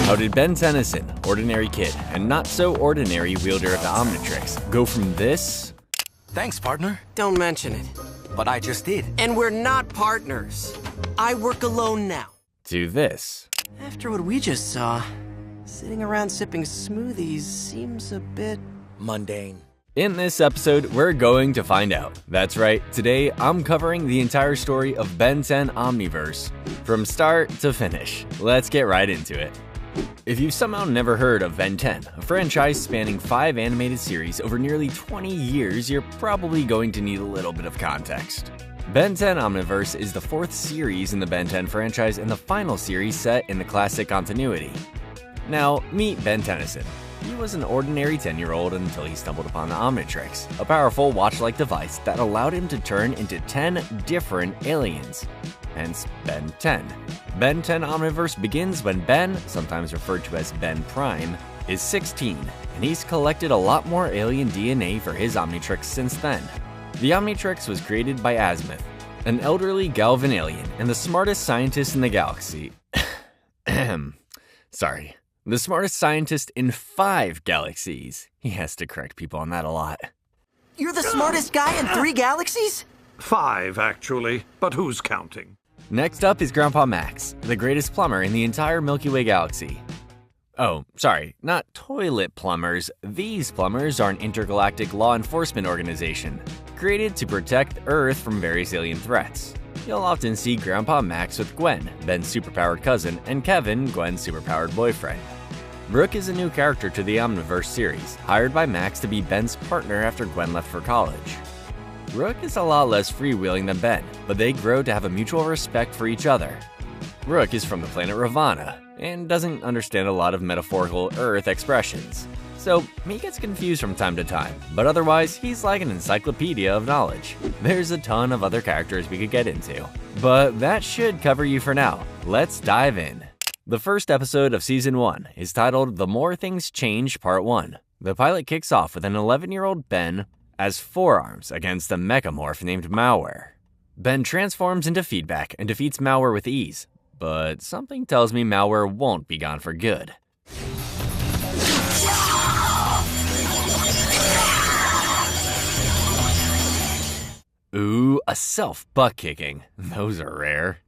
How did Ben 10, ordinary kid and not so ordinary wielder of the Omnitrix, go from this? Thanks, partner. Don't mention it. But I just did. And we're not partners. I work alone now. To this. After what we just saw, sitting around sipping smoothies seems a bit mundane. In this episode, we're going to find out. That's right, today I'm covering the entire story of Ben 10 Omniverse, from start to finish. Let's get right into it. If you've somehow never heard of Ben 10, a franchise spanning 5 animated series over nearly 20 years, you're probably going to need a little bit of context. Ben 10 Omniverse is the 4th series in the Ben 10 franchise and the final series set in the classic continuity. Now, meet Ben 10. He was an ordinary 10-year-old until he stumbled upon the Omnitrix, a powerful watch-like device that allowed him to turn into 10 different aliens, hence Ben 10. Ben 10 Omniverse begins when Ben, sometimes referred to as Ben Prime, is 16, and he's collected a lot more alien DNA for his Omnitrix since then. The Omnitrix was created by Azimuth, an elderly Galvan alien and the smartest scientist in the galaxy. Sorry. The smartest scientist in 5 galaxies. He has to correct people on that a lot. You're the smartest guy in 3 galaxies? 5, actually, but who's counting? Next up is Grandpa Max, the greatest plumber in the entire Milky Way galaxy. Oh, sorry, not toilet plumbers. These plumbers are an intergalactic law enforcement organization, created to protect Earth from various alien threats. You'll often see Grandpa Max with Gwen, Ben's superpowered cousin, and Kevin, Gwen's superpowered boyfriend. Rook is a new character to the Omniverse series, hired by Max to be Ben's partner after Gwen left for college. Rook is a lot less freewheeling than Ben, but they grow to have a mutual respect for each other. Rook is from the planet Ravana, and doesn't understand a lot of metaphorical Earth expressions, so he gets confused from time to time, but otherwise he's like an encyclopedia of knowledge. There's a ton of other characters we could get into, but that should cover you for now. Let's dive in. The first episode of Season 1 is titled The More Things Change Part 1. The pilot kicks off with an 11-year-old Ben as forearms against a mechamorph named Malware. Ben transforms into Feedback and defeats Malware with ease, but something tells me Malware won't be gone for good. Ooh, a self-butt-kicking. Those are rare.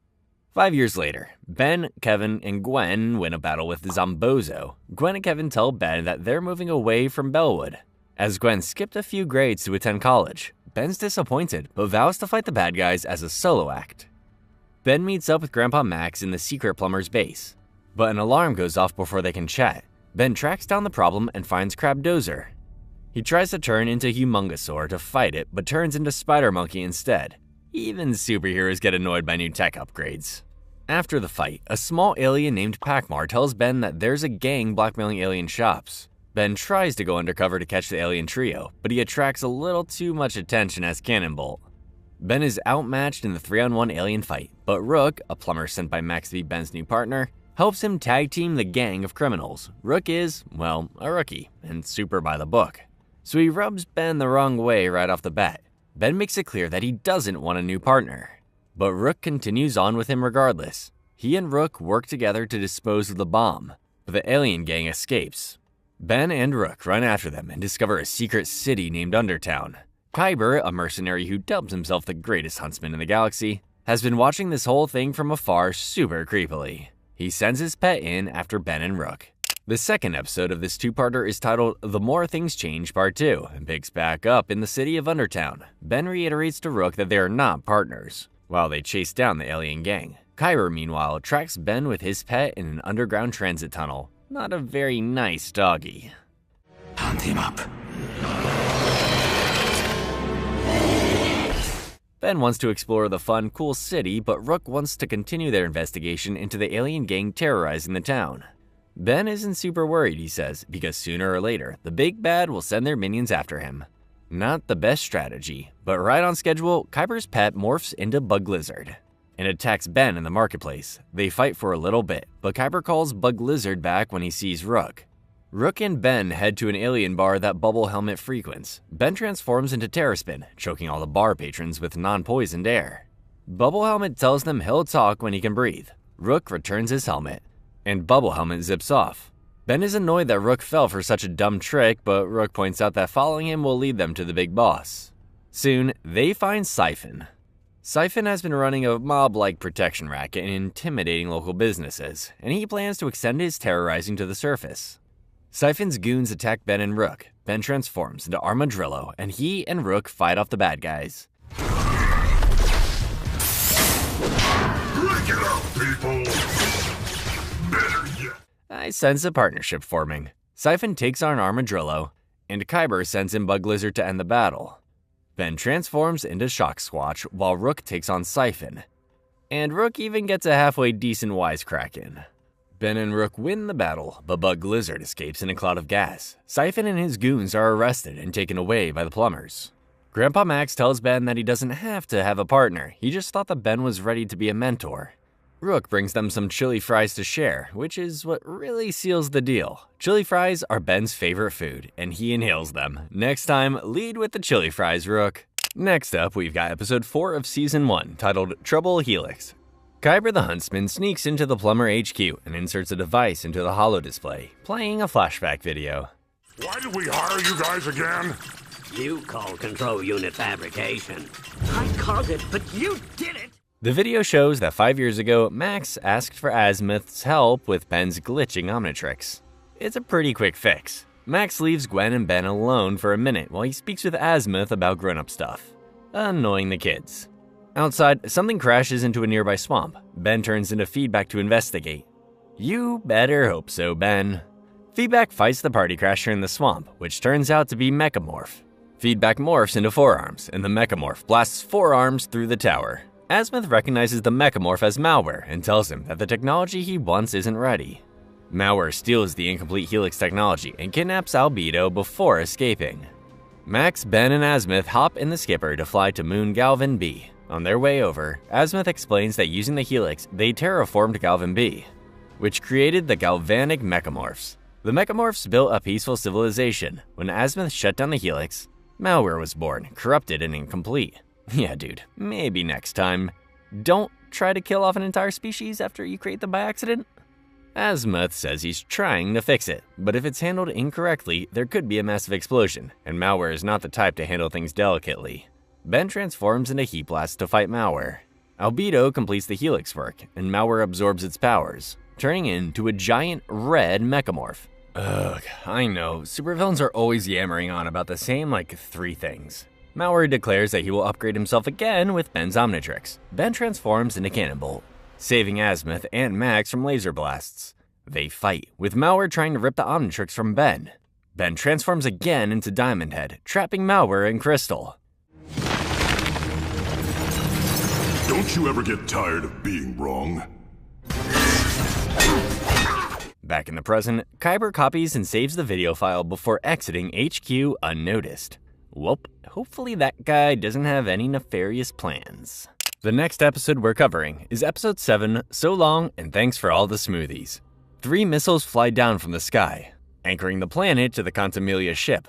5 years later, Ben, Kevin, and Gwen win a battle with Zombozo. Gwen and Kevin tell Ben that they're moving away from Bellwood. As Gwen skipped a few grades to attend college, Ben's disappointed, but vows to fight the bad guys as a solo act. Ben meets up with Grandpa Max in the secret plumber's base, but an alarm goes off before they can chat. Ben tracks down the problem and finds Crabdozer. He tries to turn into Humongosaur to fight it, but turns into Spider Monkey instead. Even superheroes get annoyed by new tech upgrades. After the fight, a small alien named Pac-Mar tells Ben that there's a gang blackmailing alien shops. Ben tries to go undercover to catch the alien trio, but he attracts a little too much attention as Cannonbolt. Ben is outmatched in the 3-on-1 alien fight, but Rook, a plumber sent by Max to be Ben's new partner, helps him tag team the gang of criminals. Rook is, well, a rookie, and super by the book. So he rubs Ben the wrong way right off the bat. Ben makes it clear that he doesn't want a new partner. But Rook continues on with him regardless. He and Rook work together to dispose of the bomb, but the alien gang escapes. Ben and Rook run after them and discover a secret city named Undertown. Kyber, a mercenary who dubs himself the greatest huntsman in the galaxy, has been watching this whole thing from afar super creepily. He sends his pet in after Ben and Rook. The second episode of this two-parter is titled The More Things Change Part 2 and picks back up in the city of Undertown. Ben reiterates to Rook that they are not partners, while they chase down the alien gang. Kyber, meanwhile, tracks Ben with his pet in an underground transit tunnel. Not a very nice doggy. Hunt him up. Ben wants to explore the fun, cool city, but Rook wants to continue their investigation into the alien gang terrorizing the town. Ben isn't super worried, he says, because sooner or later, the big bad will send their minions after him. Not the best strategy, but right on schedule, Kyber's pet morphs into Bug Lizard and attacks Ben in the marketplace. They fight for a little bit, but Kyber calls Bug Lizard back when he sees Rook. Rook and Ben head to an alien bar that Bubble Helmet frequents. Ben transforms into Terraspin, choking all the bar patrons with non-poisoned air. Bubble Helmet tells them he'll talk when he can breathe. Rook returns his helmet. and bubble helmet zips off. Ben is annoyed that Rook fell for such a dumb trick, but Rook points out that following him will lead them to the big boss. Soon, they find Siphon. Siphon has been running a mob-like protection racket and intimidating local businesses, and he plans to extend his terrorizing to the surface. Siphon's goons attack Ben and Rook. Ben transforms into Armadillo, and he and Rook fight off the bad guys. Break it up, people! Better yet. I sense a partnership forming. Siphon takes on Armadillo, and Kyber sends in Bug Lizard to end the battle. Ben transforms into Shock Squatch while Rook takes on Siphon. And Rook even gets a halfway decent wisecrack in. Ben and Rook win the battle, but Bug Lizard escapes in a cloud of gas. Siphon and his goons are arrested and taken away by the plumbers. Grandpa Max tells Ben that he doesn't have to have a partner, he just thought that Ben was ready to be a mentor. Rook brings them some chili fries to share, which is what really seals the deal. Chili fries are Ben's favorite food, and he inhales them. Next time, lead with the chili fries, Rook. Next up, we've got episode 4 of season 1, titled Trouble Helix. Kyber the Huntsman sneaks into the plumber HQ and inserts a device into the holo display, playing a flashback video. Why did we hire you guys again? You call control unit fabrication. I called it, but you did it! The video shows that 5 years ago, Max asked for Azimuth's help with Ben's glitching Omnitrix. It's a pretty quick fix. Max leaves Gwen and Ben alone for a minute while he speaks with Azimuth about grown-up stuff, annoying the kids. Outside, something crashes into a nearby swamp. Ben turns into Feedback to investigate. You better hope so, Ben. Feedback fights the party crasher in the swamp, which turns out to be Mechamorph. Feedback morphs into Forearms, and the Mechamorph blasts Forearms through the tower. Azimuth recognizes the Mechamorph as malware and tells him that the technology he wants isn't ready. Malware steals the incomplete Helix technology and kidnaps Albedo before escaping. Max, Ben, and Azimuth hop in the skipper to fly to Moon Galvin B. On their way over, Azimuth explains that using the Helix, they terraformed Galvin B, which created the Galvanic Mechamorphs. The Mechamorphs built a peaceful civilization. When Azimuth shut down the Helix, malware was born, corrupted and incomplete. Yeah, dude, maybe next time. Don't try to kill off an entire species after you create them by accident. Azimuth says he's trying to fix it, but if it's handled incorrectly, there could be a massive explosion, and malware is not the type to handle things delicately. Ben transforms into Heat Blast to fight malware. Albedo completes the Helix work, and malware absorbs its powers, turning into a giant red Mechamorph. Ugh, I know, supervillains are always yammering on about the same, 3 things. Malware declares that he will upgrade himself again with Ben's Omnitrix. Ben transforms into Cannonbolt, saving Azimuth and Max from laser blasts. They fight, with Malware trying to rip the Omnitrix from Ben. Ben transforms again into Diamond Head, trapping Malware in Crystal. Don't you ever get tired of being wrong? Back in the present, Kyber copies and saves the video file before exiting HQ unnoticed. Well, hopefully that guy doesn't have any nefarious plans. The next episode we're covering is episode 7, So Long and Thanks for All the Smoothies. 3 missiles fly down from the sky, anchoring the planet to the Contamelia ship.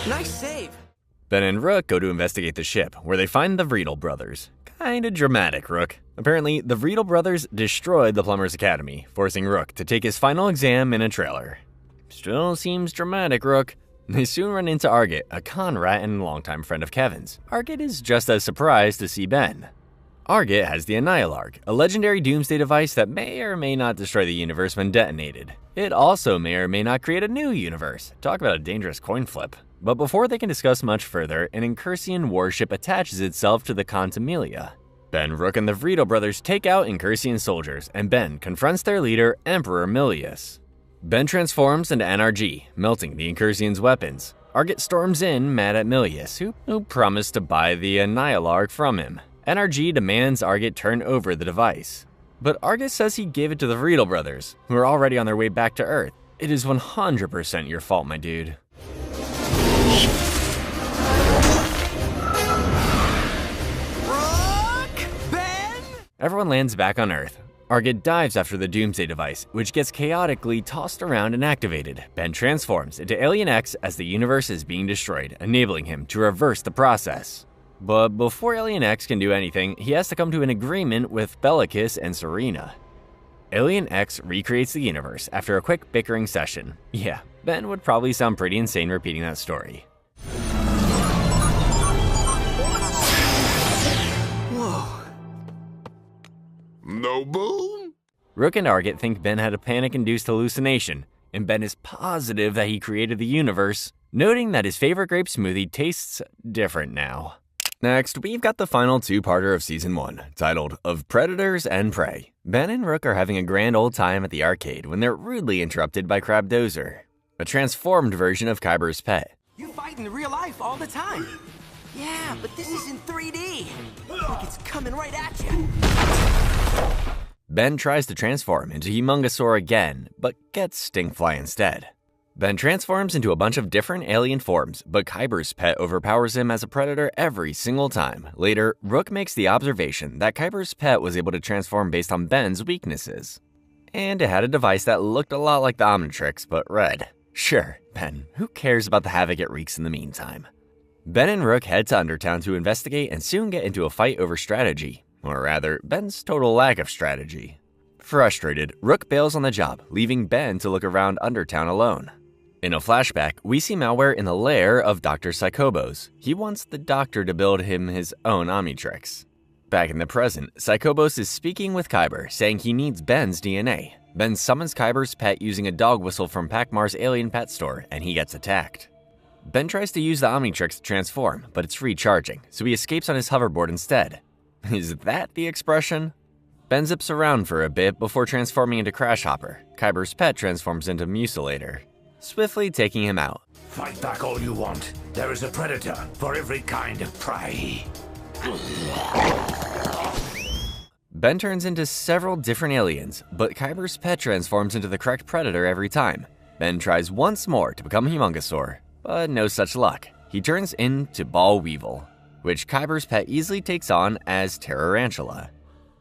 Nice save. Ben and Rook go to investigate the ship, where they find the Vriedel brothers. Kinda dramatic, Rook. Apparently, the Vriedel brothers destroyed the Plumbers Academy, forcing Rook to take his final exam in a trailer. Still seems dramatic, Rook. They soon run into Argit, a con rat and longtime friend of Kevin's. Argit is just as surprised to see Ben. Argit has the Annihilarg, a legendary doomsday device that may or may not destroy the universe when detonated. It also may or may not create a new universe. Talk about a dangerous coin flip. But before they can discuss much further, an Incursian warship attaches itself to the Contamelia. Ben, Rook, and the Vriedel brothers take out Incursian soldiers, and Ben confronts their leader, Emperor Milius. Ben transforms into NRG, melting the Incursian's weapons. Argit storms in, mad at Milius, who promised to buy the Annihilarg from him. NRG demands Argit turn over the device. But Argit says he gave it to the Vriedel brothers, who are already on their way back to Earth. It is 100% your fault, my dude. Rook! Ben! Everyone lands back on Earth. Argit dives after the Doomsday device, which gets chaotically tossed around and activated. Ben transforms into Alien X as the universe is being destroyed, enabling him to reverse the process. But before Alien X can do anything, he has to come to an agreement with Bellicus and Serena. Alien X recreates the universe after a quick bickering session. Yeah, Ben would probably sound pretty insane repeating that story. No boom? Rook and Argett think Ben had a panic-induced hallucination, and Ben is positive that he created the universe, noting that his favorite grape smoothie tastes different now. Next, we've got the final two-parter of Season 1, titled Of Predators and Prey. Ben and Rook are having a grand old time at the arcade when they're rudely interrupted by Crabdozer, a transformed version of Kyber's pet. You fight in real life all the time. Yeah, but this is in 3D. Like it's coming right at you. Ben tries to transform into Humongosaur again, but gets Stinkfly instead. Ben transforms into a bunch of different alien forms, but Kyber's pet overpowers him as a predator every single time. Later, Rook makes the observation that Kyber's pet was able to transform based on Ben's weaknesses. And it had a device that looked a lot like the Omnitrix, but red. Sure, Ben, who cares about the havoc it wreaks in the meantime? Ben and Rook head to Undertown to investigate and soon get into a fight over strategy. Or rather, Ben's total lack of strategy. Frustrated, Rook bails on the job, leaving Ben to look around Undertown alone. In a flashback, we see Malware in the lair of Dr. Psychobos. He wants the doctor to build him his own Omnitrix. Back in the present, Psychobos is speaking with Kyber, saying he needs Ben's DNA. Ben summons Kyber's pet using a dog whistle from Pac-Mar's alien pet store, and he gets attacked. Ben tries to use the Omnitrix to transform, but it's recharging, so he escapes on his hoverboard instead. Is that the expression? Ben zips around for a bit before transforming into Crash Hopper. Kyber's pet transforms into Musulator, swiftly taking him out. Fight back all you want. There is a predator for every kind of prey. Ben turns into several different aliens, but Kyber's pet transforms into the correct predator every time. Ben tries once more to become Humongosaur, but no such luck. He turns into Ball Weevil, which Kyber's pet easily takes on as Terrorantula.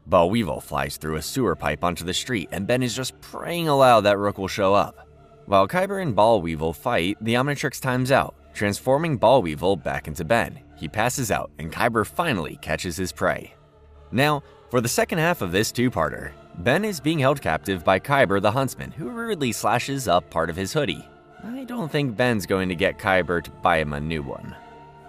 Ball Weevil flies through a sewer pipe onto the street, and Ben is just praying aloud that Rook will show up. While Kyber and Ball Weevil fight, the Omnitrix times out, transforming Ball Weevil back into Ben. He passes out, and Kyber finally catches his prey. Now, for the second half of this two-parter, Ben is being held captive by Kyber the Huntsman, who rudely slashes up part of his hoodie. I don't think Ben's going to get Kyber to buy him a new one.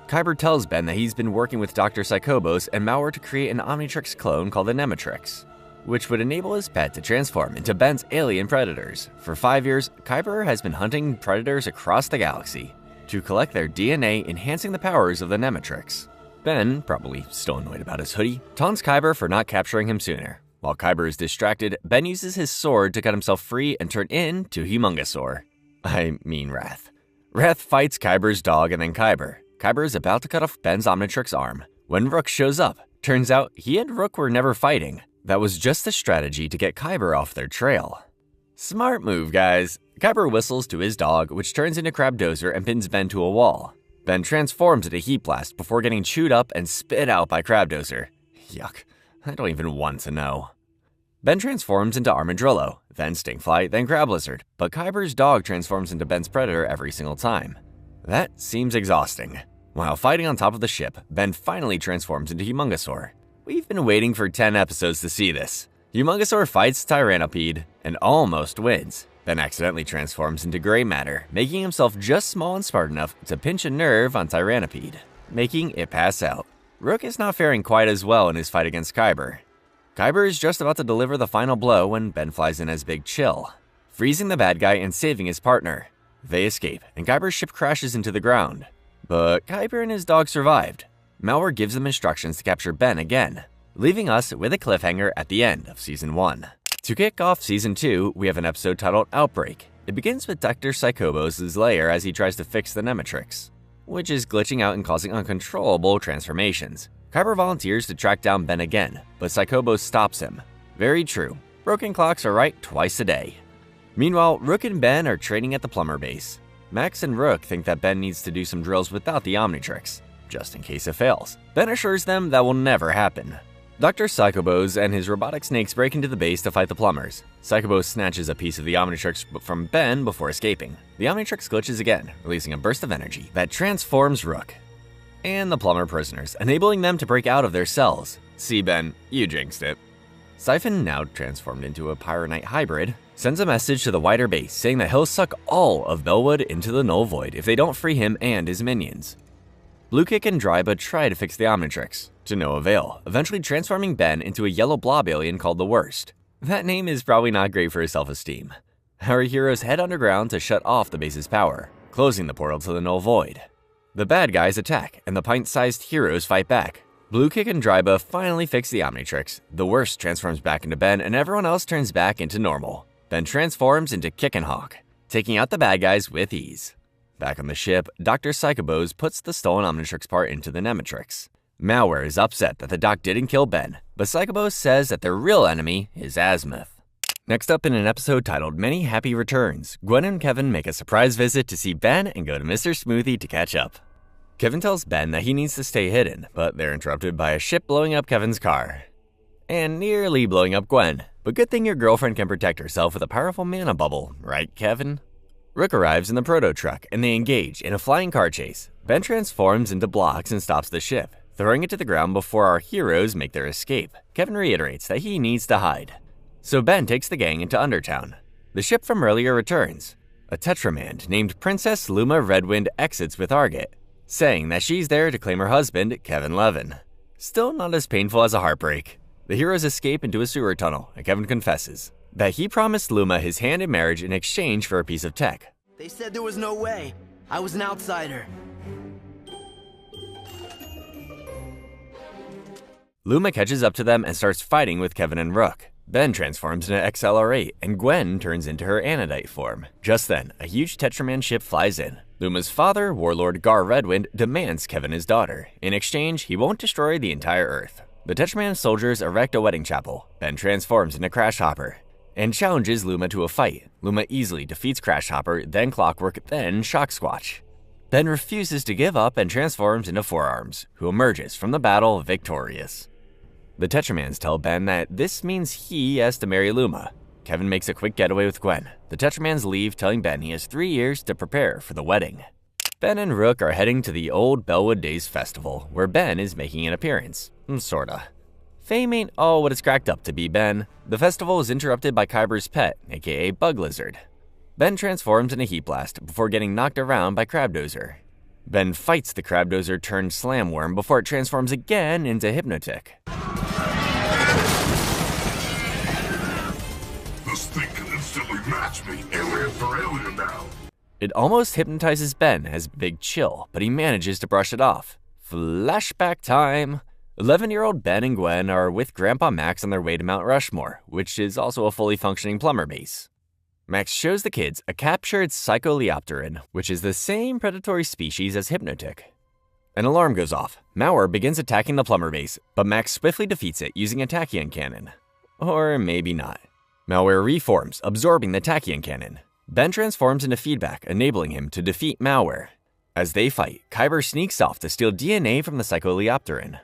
Kyber tells Ben that he's been working with Dr. Psychobos and Malware to create an Omnitrix clone called the Nematrix, which would enable his pet to transform into Ben's alien predators. For 5 years, Kyber has been hunting predators across the galaxy to collect their DNA, enhancing the powers of the Nematrix. Ben, probably still annoyed about his hoodie, taunts Kyber for not capturing him sooner. While Kyber is distracted, Ben uses his sword to cut himself free and turn into Humongosaur. I mean Wrath. Wrath fights Kyber's dog and then Kyber. Kyber is about to cut off Ben's Omnitrix arm when Rook shows up. Turns out he and Rook were never fighting. That was just a strategy to get Kyber off their trail. Smart move, guys. Kyber whistles to his dog, which turns into Crabdozer and pins Ben to a wall. Ben transforms into Heat Blast before getting chewed up and spit out by Crabdozer. Yuck, I don't even want to know. Ben transforms into Armadillo, then Stinkfly, then Crab Lizard, but Kyber's dog transforms into Ben's predator every single time. That seems exhausting. While fighting on top of the ship, Ben finally transforms into Humongosaur. We've been waiting for 10 episodes to see this. Humongosaur fights Tyrannopede and almost wins. Ben accidentally transforms into Gray Matter, making himself just small and smart enough to pinch a nerve on Tyrannopede, making it pass out. Rook is not faring quite as well in his fight against Kyber. Kyber is just about to deliver the final blow when Ben flies in as Big Chill, freezing the bad guy and saving his partner. They escape, and Kyber's ship crashes into the ground. But Kyber and his dog survived. Malware gives them instructions to capture Ben again, leaving us with a cliffhanger at the end of Season 1. To kick off Season 2, we have an episode titled Outbreak. It begins with Dr. Psychobos' lair as he tries to fix the Nematrix, which is glitching out and causing uncontrollable transformations. Kyber volunteers to track down Ben again, but Psychobos stops him. Very true. Broken clocks are right twice a day. Meanwhile, Rook and Ben are training at the plumber base. Max and Rook think that Ben needs to do some drills without the Omnitrix, just in case it fails. Ben assures them that will never happen. Dr. Psychobos and his robotic snakes break into the base to fight the plumbers. Psychobos snatches a piece of the Omnitrix from Ben before escaping. The Omnitrix glitches again, releasing a burst of energy that transforms Rook. and the plumber prisoners, enabling them to break out of their cells. See, Ben, you jinxed it. Siphon, now transformed into a Pyronite hybrid, sends a message to the wider base saying that he'll suck all of Bellwood into the Null Void if they don't free him and his minions. Bluekick and Dryba try to fix the Omnitrix, to no avail, eventually transforming Ben into a yellow blob alien called the Worst. That name is probably not great for his self-esteem. Our heroes head underground to shut off the base's power, closing the portal to the Null Void. The bad guys attack, and the pint-sized heroes fight back. Bluekick and Dryba finally fix the Omnitrix, the Worst transforms back into Ben, and everyone else turns back into normal. Ben transforms into Kickenhawk, taking out the bad guys with ease. Back on the ship, Dr. Psychobos puts the stolen Omnitrix part into the Nematrix. Malware is upset that the doc didn't kill Ben, but Psychobos says that their real enemy is Azimuth. Next up in an episode titled Many Happy Returns, Gwen and Kevin make a surprise visit to see Ben and go to Mr. Smoothie to catch up. Kevin tells Ben that he needs to stay hidden, but they're interrupted by a ship blowing up Kevin's car. And nearly blowing up Gwen, but good thing your girlfriend can protect herself with a powerful mana bubble, right, Kevin? Rook arrives in the proto truck and they engage in a flying car chase. Ben transforms into blocks and stops the ship, throwing it to the ground before our heroes make their escape. Kevin reiterates that he needs to hide. So Ben takes the gang into Undertown. The ship from earlier returns. A Tetramand named Princess Luma Redwind exits with Argit, saying that she's there to claim her husband, Kevin Levin. Still not as painful as a heartbreak. The heroes escape into a sewer tunnel, and Kevin confesses that he promised Luma his hand in marriage in exchange for a piece of tech. They said there was no way. I was an outsider. Luma catches up to them and starts fighting with Kevin and Rook. Ben transforms into XLR8, and Gwen turns into her Anodite form. Just then, a huge Tetraman ship flies in. Luma's father, Warlord Gar Redwind, demands Kevin his daughter. In exchange, he won't destroy the entire Earth. The Tetraman soldiers erect a wedding chapel. Ben transforms into Crash Hopper and challenges Luma to a fight. Luma easily defeats Crash Hopper, then Clockwork, then Shock Squatch. Ben refuses to give up and transforms into Forearms, who emerges from the battle victorious. The Tetramans tell Ben that this means he has to marry Luma. Kevin makes a quick getaway with Gwen. The Tetramans leave, telling Ben he has 3 years to prepare for the wedding. Ben and Rook are heading to the old Bellwood Days Festival, where Ben is making an appearance. Sorta. Fame ain't all what it's cracked up to be, Ben. The festival is interrupted by Kyber's pet, aka Bug Lizard. Ben transforms into Heat Blast before getting knocked around by Crabdozer. Ben fights the Crabdozer turned Slamworm before it transforms again into Hypnotic. This thing can instantly match me, alien for alien now. It almost hypnotizes Ben as Big Chill, but he manages to brush it off. Flashback time! 11-year-old Ben and Gwen are with Grandpa Max on their way to Mount Rushmore, which is also a fully functioning plumber base. Max shows the kids a captured Psycholeopteran, which is the same predatory species as Hypnotic. An alarm goes off. Mauer begins attacking the plumber base, but Max swiftly defeats it using a Tachyon cannon. Or maybe not. Malware reforms, absorbing the Tachyon cannon. Ben transforms into Feedback, enabling him to defeat Malware. As they fight, Kyber sneaks off to steal DNA from the Psycholeopteran.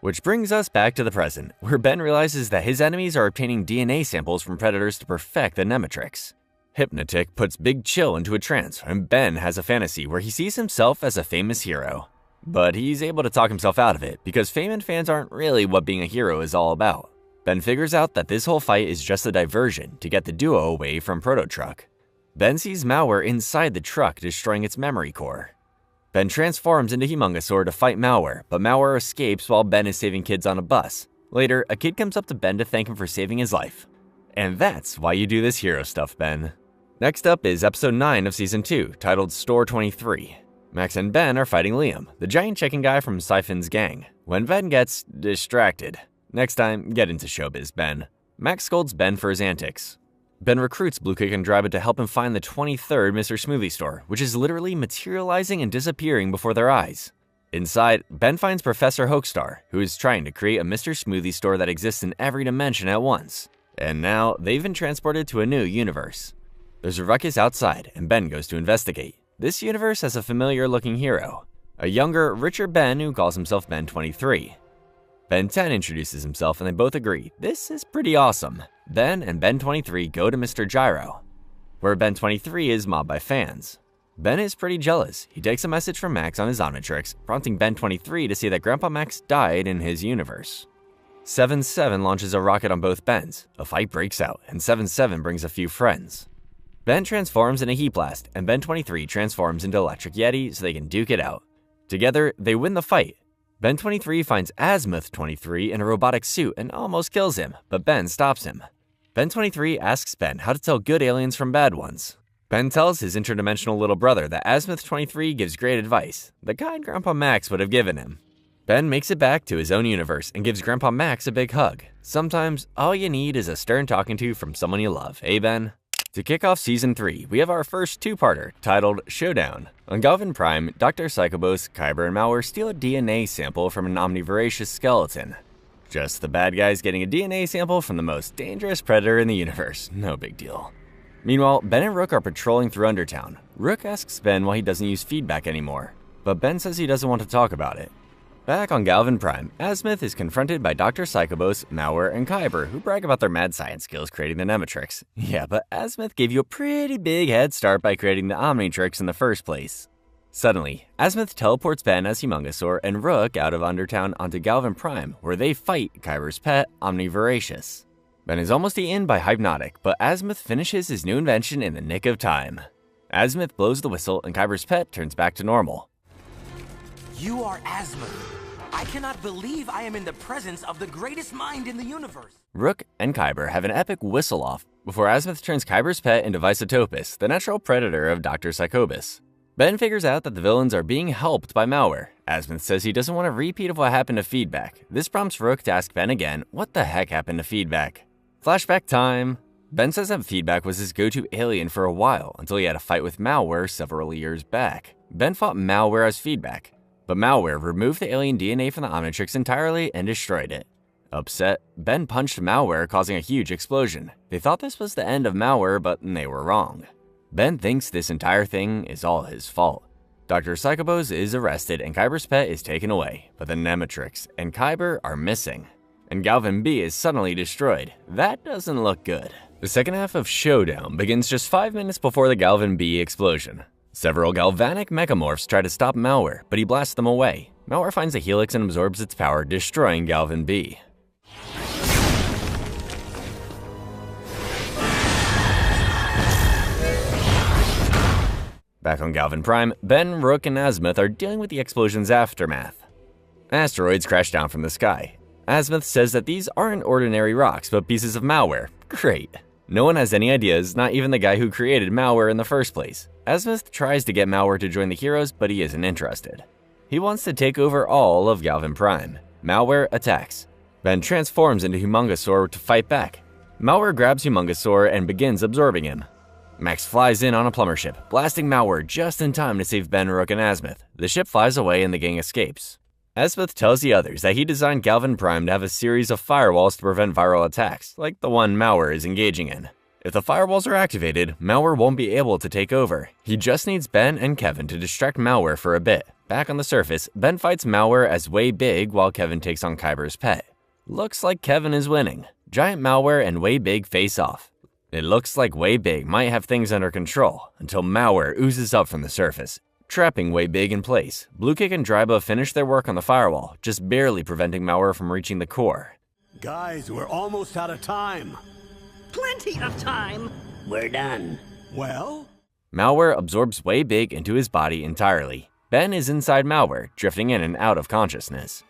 Which brings us back to the present, where Ben realizes that his enemies are obtaining DNA samples from predators to perfect the Nematrix. Hypnotic puts Big Chill into a trance, and Ben has a fantasy where he sees himself as a famous hero. But he's able to talk himself out of it, because fame and fans aren't really what being a hero is all about. Ben figures out that this whole fight is just a diversion to get the duo away from Proto Truck. Ben sees Malware inside the truck destroying its memory core. Ben transforms into Humongosaur to fight Malware, but Malware escapes while Ben is saving kids on a bus. Later, a kid comes up to Ben to thank him for saving his life. And that's why you do this hero stuff, Ben. Next up is episode 9 of season 2, titled Store 23. Max and Ben are fighting Liam, the giant chicken guy from Siphon's gang, when Ben gets distracted. Next time, get into showbiz, Ben. Max scolds Ben for his antics. Ben recruits Bluekick and Dryba to help him find the 23rd Mr. Smoothie store, which is literally materializing and disappearing before their eyes. Inside, Ben finds Professor Hoakstar, who is trying to create a Mr. Smoothie store that exists in every dimension at once. And now, they've been transported to a new universe. There's a ruckus outside, and Ben goes to investigate. This universe has a familiar-looking hero, a younger, richer Ben who calls himself Ben23. Ben10 introduces himself and they both agree, this is pretty awesome. Ben and Ben23 go to Mr. Gyro, where Ben23 is mobbed by fans. Ben is pretty jealous. He takes a message from Max on his Omnitrix, prompting Ben-23 to say that Grandpa Max died in his universe. 7-7 launches a rocket on both Bens. A fight breaks out, and 7-7 brings a few friends. Ben transforms in a heat blast, and Ben-23 transforms into Electric Yeti so they can duke it out. Together, they win the fight. Ben-23 finds Azimuth-23 in a robotic suit and almost kills him, but Ben stops him. Ben-23 asks Ben how to tell good aliens from bad ones. Ben tells his interdimensional little brother that Azimuth-23 gives great advice, the kind Grandpa Max would have given him. Ben makes it back to his own universe and gives Grandpa Max a big hug. Sometimes, all you need is a stern talking to from someone you love, eh Ben? To kick off Season 3, we have our first two-parter, titled Showdown. On Galvin Prime, Dr. Psychobos, Kyber, and Malware steal a DNA sample from an omnivoracious skeleton. Just the bad guys getting a DNA sample from the most dangerous predator in the universe, no big deal. Meanwhile, Ben and Rook are patrolling through Undertown. Rook asks Ben why he doesn't use feedback anymore, but Ben says he doesn't want to talk about it. Back on Galvin Prime, Azimuth is confronted by Dr. Psychobos, Malware, and Kyber, who brag about their mad science skills creating the Nematrix. Yeah, but Azimuth gave you a pretty big head start by creating the Omnitrix in the first place. Suddenly, Azimuth teleports Ben as Humongosaur and Rook out of Undertown onto Galvin Prime, where they fight Kyber's pet, Omnivoracious. Ben is almost eaten by Hypnotic, but Azimuth finishes his new invention in the nick of time. Azimuth blows the whistle and Kyber's pet turns back to normal. You are Azimuth. I cannot believe I am in the presence of the greatest mind in the universe. Rook and Kyber have an epic whistle-off before Azimuth turns Kyber's pet into Visotopus, the natural predator of Dr. Psychobos. Ben figures out that the villains are being helped by Malware. Azimuth says he doesn't want a repeat of what happened to Feedback. This prompts Rook to ask Ben again, what the heck happened to Feedback? Flashback time. Ben says that Feedback was his go-to alien for a while until he had a fight with Malware several years back. Ben fought Malware as Feedback, but Malware removed the alien DNA from the Omnitrix entirely and destroyed it. Upset, Ben punched Malware, causing a huge explosion. They thought this was the end of Malware, but they were wrong. Ben thinks this entire thing is all his fault. Dr. Psychobos is arrested and Kyber's pet is taken away, but the Nematrix and Kyber are missing. And Galvin B is suddenly destroyed. That doesn't look good. The second half of Showdown begins just 5 minutes before the Galvin B explosion. Several galvanic mechamorphs try to stop Malware, but he blasts them away. Malware finds the helix and absorbs its power, destroying Galvin B. Back on Galvin Prime, Ben, Rook, and Azimuth are dealing with the explosion's aftermath. Asteroids crash down from the sky. Azimuth says that these aren't ordinary rocks, but pieces of malware. Great. No one has any ideas, not even the guy who created malware in the first place. Azimuth tries to get Malware to join the heroes, but he isn't interested. He wants to take over all of Galvin Prime. Malware attacks. Ben transforms into Humongosaur to fight back. Malware grabs Humongosaur and begins absorbing him. Max flies in on a plumber ship, blasting Malware just in time to save Ben, Rook, and Azimuth. The ship flies away and the gang escapes. Azimuth tells the others that he designed Galvin Prime to have a series of firewalls to prevent viral attacks, like the one Malware is engaging in. If the firewalls are activated, Malware won't be able to take over. He just needs Ben and Kevin to distract Malware for a bit. Back on the surface, Ben fights Malware as Way Big while Kevin takes on Kyber's pet. Looks like Kevin is winning. Giant Malware and Way Big face off. It looks like Way Big might have things under control, until Malware oozes up from the surface, trapping Way Big in place. Blue Kick and Dryba finish their work on the firewall, just barely preventing Malware from reaching the core. Guys, we're almost out of time. Plenty of time. We're done. Well? Malware absorbs Way Big into his body entirely. Ben is inside Malware, drifting in and out of consciousness.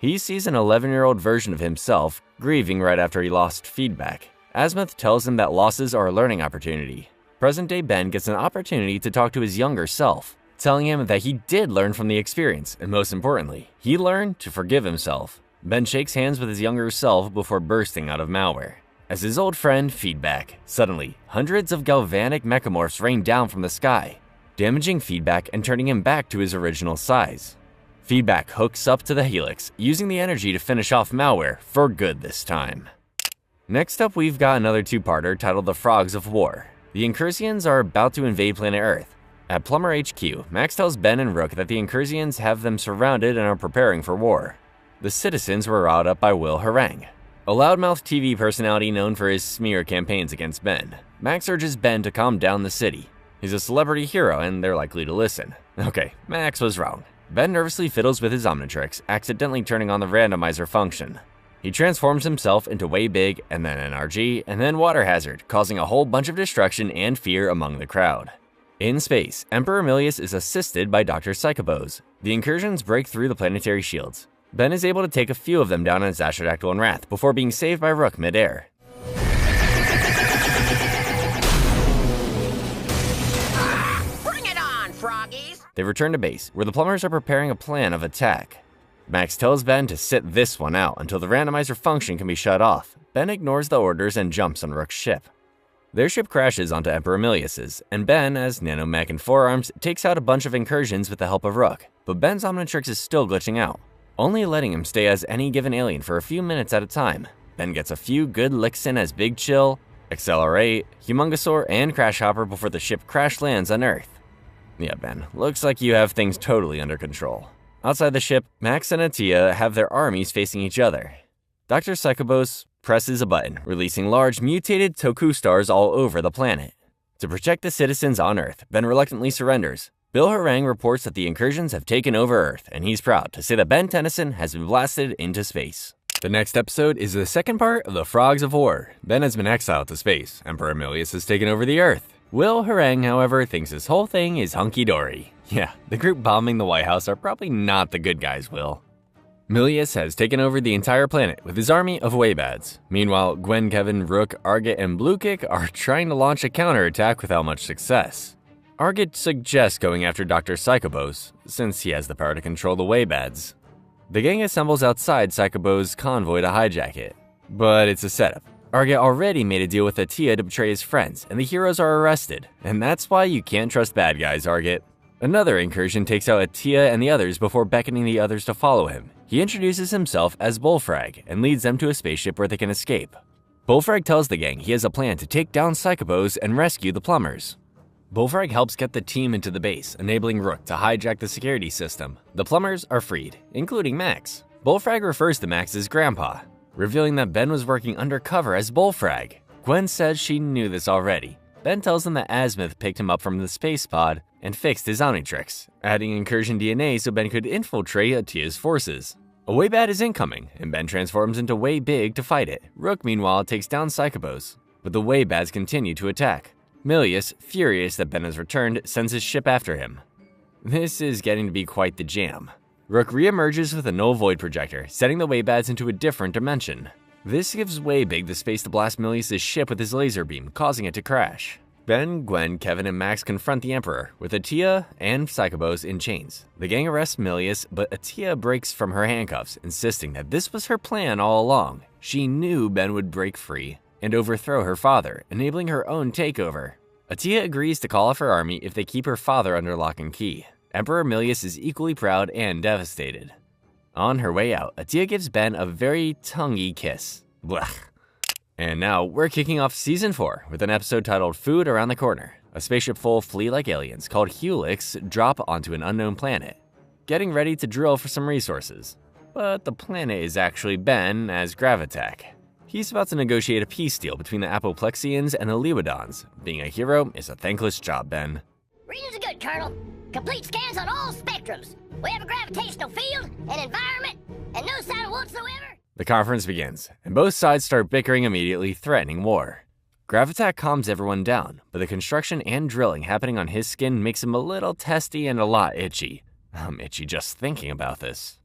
He sees an 11-year-old version of himself, grieving right after he lost Feedback. Azimuth tells him that losses are a learning opportunity. Present-day Ben gets an opportunity to talk to his younger self, telling him that he did learn from the experience, and most importantly, he learned to forgive himself. Ben shakes hands with his younger self before bursting out of Malware. As his old friend, Feedback, suddenly, hundreds of galvanic mechamorphs rain down from the sky, damaging Feedback and turning him back to his original size. Feedback hooks up to the helix, using the energy to finish off Malware for good this time. Next up, we've got another two-parter titled The Frogs of War. The Incursians are about to invade planet Earth. At Plumber HQ, Max tells Ben and Rook that the Incursians have them surrounded and are preparing for war. The citizens were riled up by Will Harang, a loudmouth TV personality known for his smear campaigns against Ben. Max urges Ben to calm down the city. He's a celebrity hero and they're likely to listen. Okay, Max was wrong. Ben nervously fiddles with his Omnitrix, accidentally turning on the randomizer function. He transforms himself into Way Big, and then NRG, and then Water Hazard, causing a whole bunch of destruction and fear among the crowd. In space, Emperor Milius is assisted by Dr. Psychobos. The incursions break through the planetary shields. Ben is able to take a few of them down on his Astrodactyl and Wrath before being saved by Rook midair. Bring it on, froggies! They return to base, where the plumbers are preparing a plan of attack. Max tells Ben to sit this one out until the randomizer function can be shut off. Ben ignores the orders and jumps on Rook's ship. Their ship crashes onto Emperor Milius's, and Ben, as Nanomech and Forearms, takes out a bunch of incursions with the help of Rook, but Ben's Omnitrix is still glitching out, only letting him stay as any given alien for a few minutes at a time. Ben gets a few good licks in as Big Chill, Accelerate, Humongosaur, and Crash Hopper before the ship crash lands on Earth. Yeah, Ben, looks like you have things totally under control. Outside the ship, Max and Atia have their armies facing each other. Dr. Psychobos presses a button, releasing large mutated Toku stars all over the planet. To protect the citizens on Earth, Ben reluctantly surrenders. Bill Harang reports that the incursions have taken over Earth, and he's proud to say that Ben Tennyson has been blasted into space. The next episode is the second part of the Frogs of War. Ben has been exiled to space. Emperor Milius has taken over the Earth. Will Harang, however, thinks this whole thing is hunky-dory. Yeah, the group bombing the White House are probably not the good guys, Will. Milius has taken over the entire planet with his army of Waybads. Meanwhile, Gwen, Kevin, Rook, Argit, and Bluekick are trying to launch a counterattack without much success. Argit suggests going after Dr. Psychobos, since he has the power to control the Waybads. The gang assembles outside Psychobos' convoy to hijack it, but it's a setup. Argit already made a deal with Atia to betray his friends, and the heroes are arrested, and that's why you can't trust bad guys, Argit. Another incursion takes out Atia and the others before beckoning the others to follow him. He introduces himself as Bullfrag and leads them to a spaceship where they can escape. Bullfrag tells the gang he has a plan to take down Psychobos and rescue the plumbers. Bullfrag helps get the team into the base, enabling Rook to hijack the security system. The plumbers are freed, including Max. Bullfrag refers to Max as Grandpa, revealing that Ben was working undercover as Bullfrag. Gwen says she knew this already. Ben tells them that Azimuth picked him up from the space pod and fixed his Omnitrix, adding incursion DNA so Ben could infiltrate Atia's forces. A Waybad is incoming, and Ben transforms into Way Big to fight it. Rook, meanwhile, takes down Psychobos, but the Waybads continue to attack. Milius, furious that Ben has returned, sends his ship after him. This is getting to be quite the jam. Rook reemerges with a null void projector, setting the Waybads into a different dimension. This gives Way Big the space to blast Milius' ship with his laser beam, causing it to crash. Ben, Gwen, Kevin, and Max confront the Emperor, with Atia and Psychobos in chains. The gang arrests Milius, but Atia breaks from her handcuffs, insisting that this was her plan all along. She knew Ben would break free and overthrow her father, enabling her own takeover. Atia agrees to call off her army if they keep her father under lock and key. Emperor Milius is equally proud and devastated. On her way out, Atia gives Ben a very tonguey kiss. Blech. And now, we're kicking off Season 4 with an episode titled Food Around the Corner. A spaceship full of flea-like aliens called Helix drop onto an unknown planet, getting ready to drill for some resources. But the planet is actually Ben as Gravitac. He's about to negotiate a peace deal between the Apoplexians and the Leodons. Being a hero is a thankless job, Ben. Reasons are good, Colonel. Complete scans on all spectrums. We have a gravitational field, an environment, and no sign whatsoever. The conference begins, and both sides start bickering immediately, threatening war. Gravitac calms everyone down, but the construction and drilling happening on his skin makes him a little testy and a lot itchy. I'm itchy just thinking about this.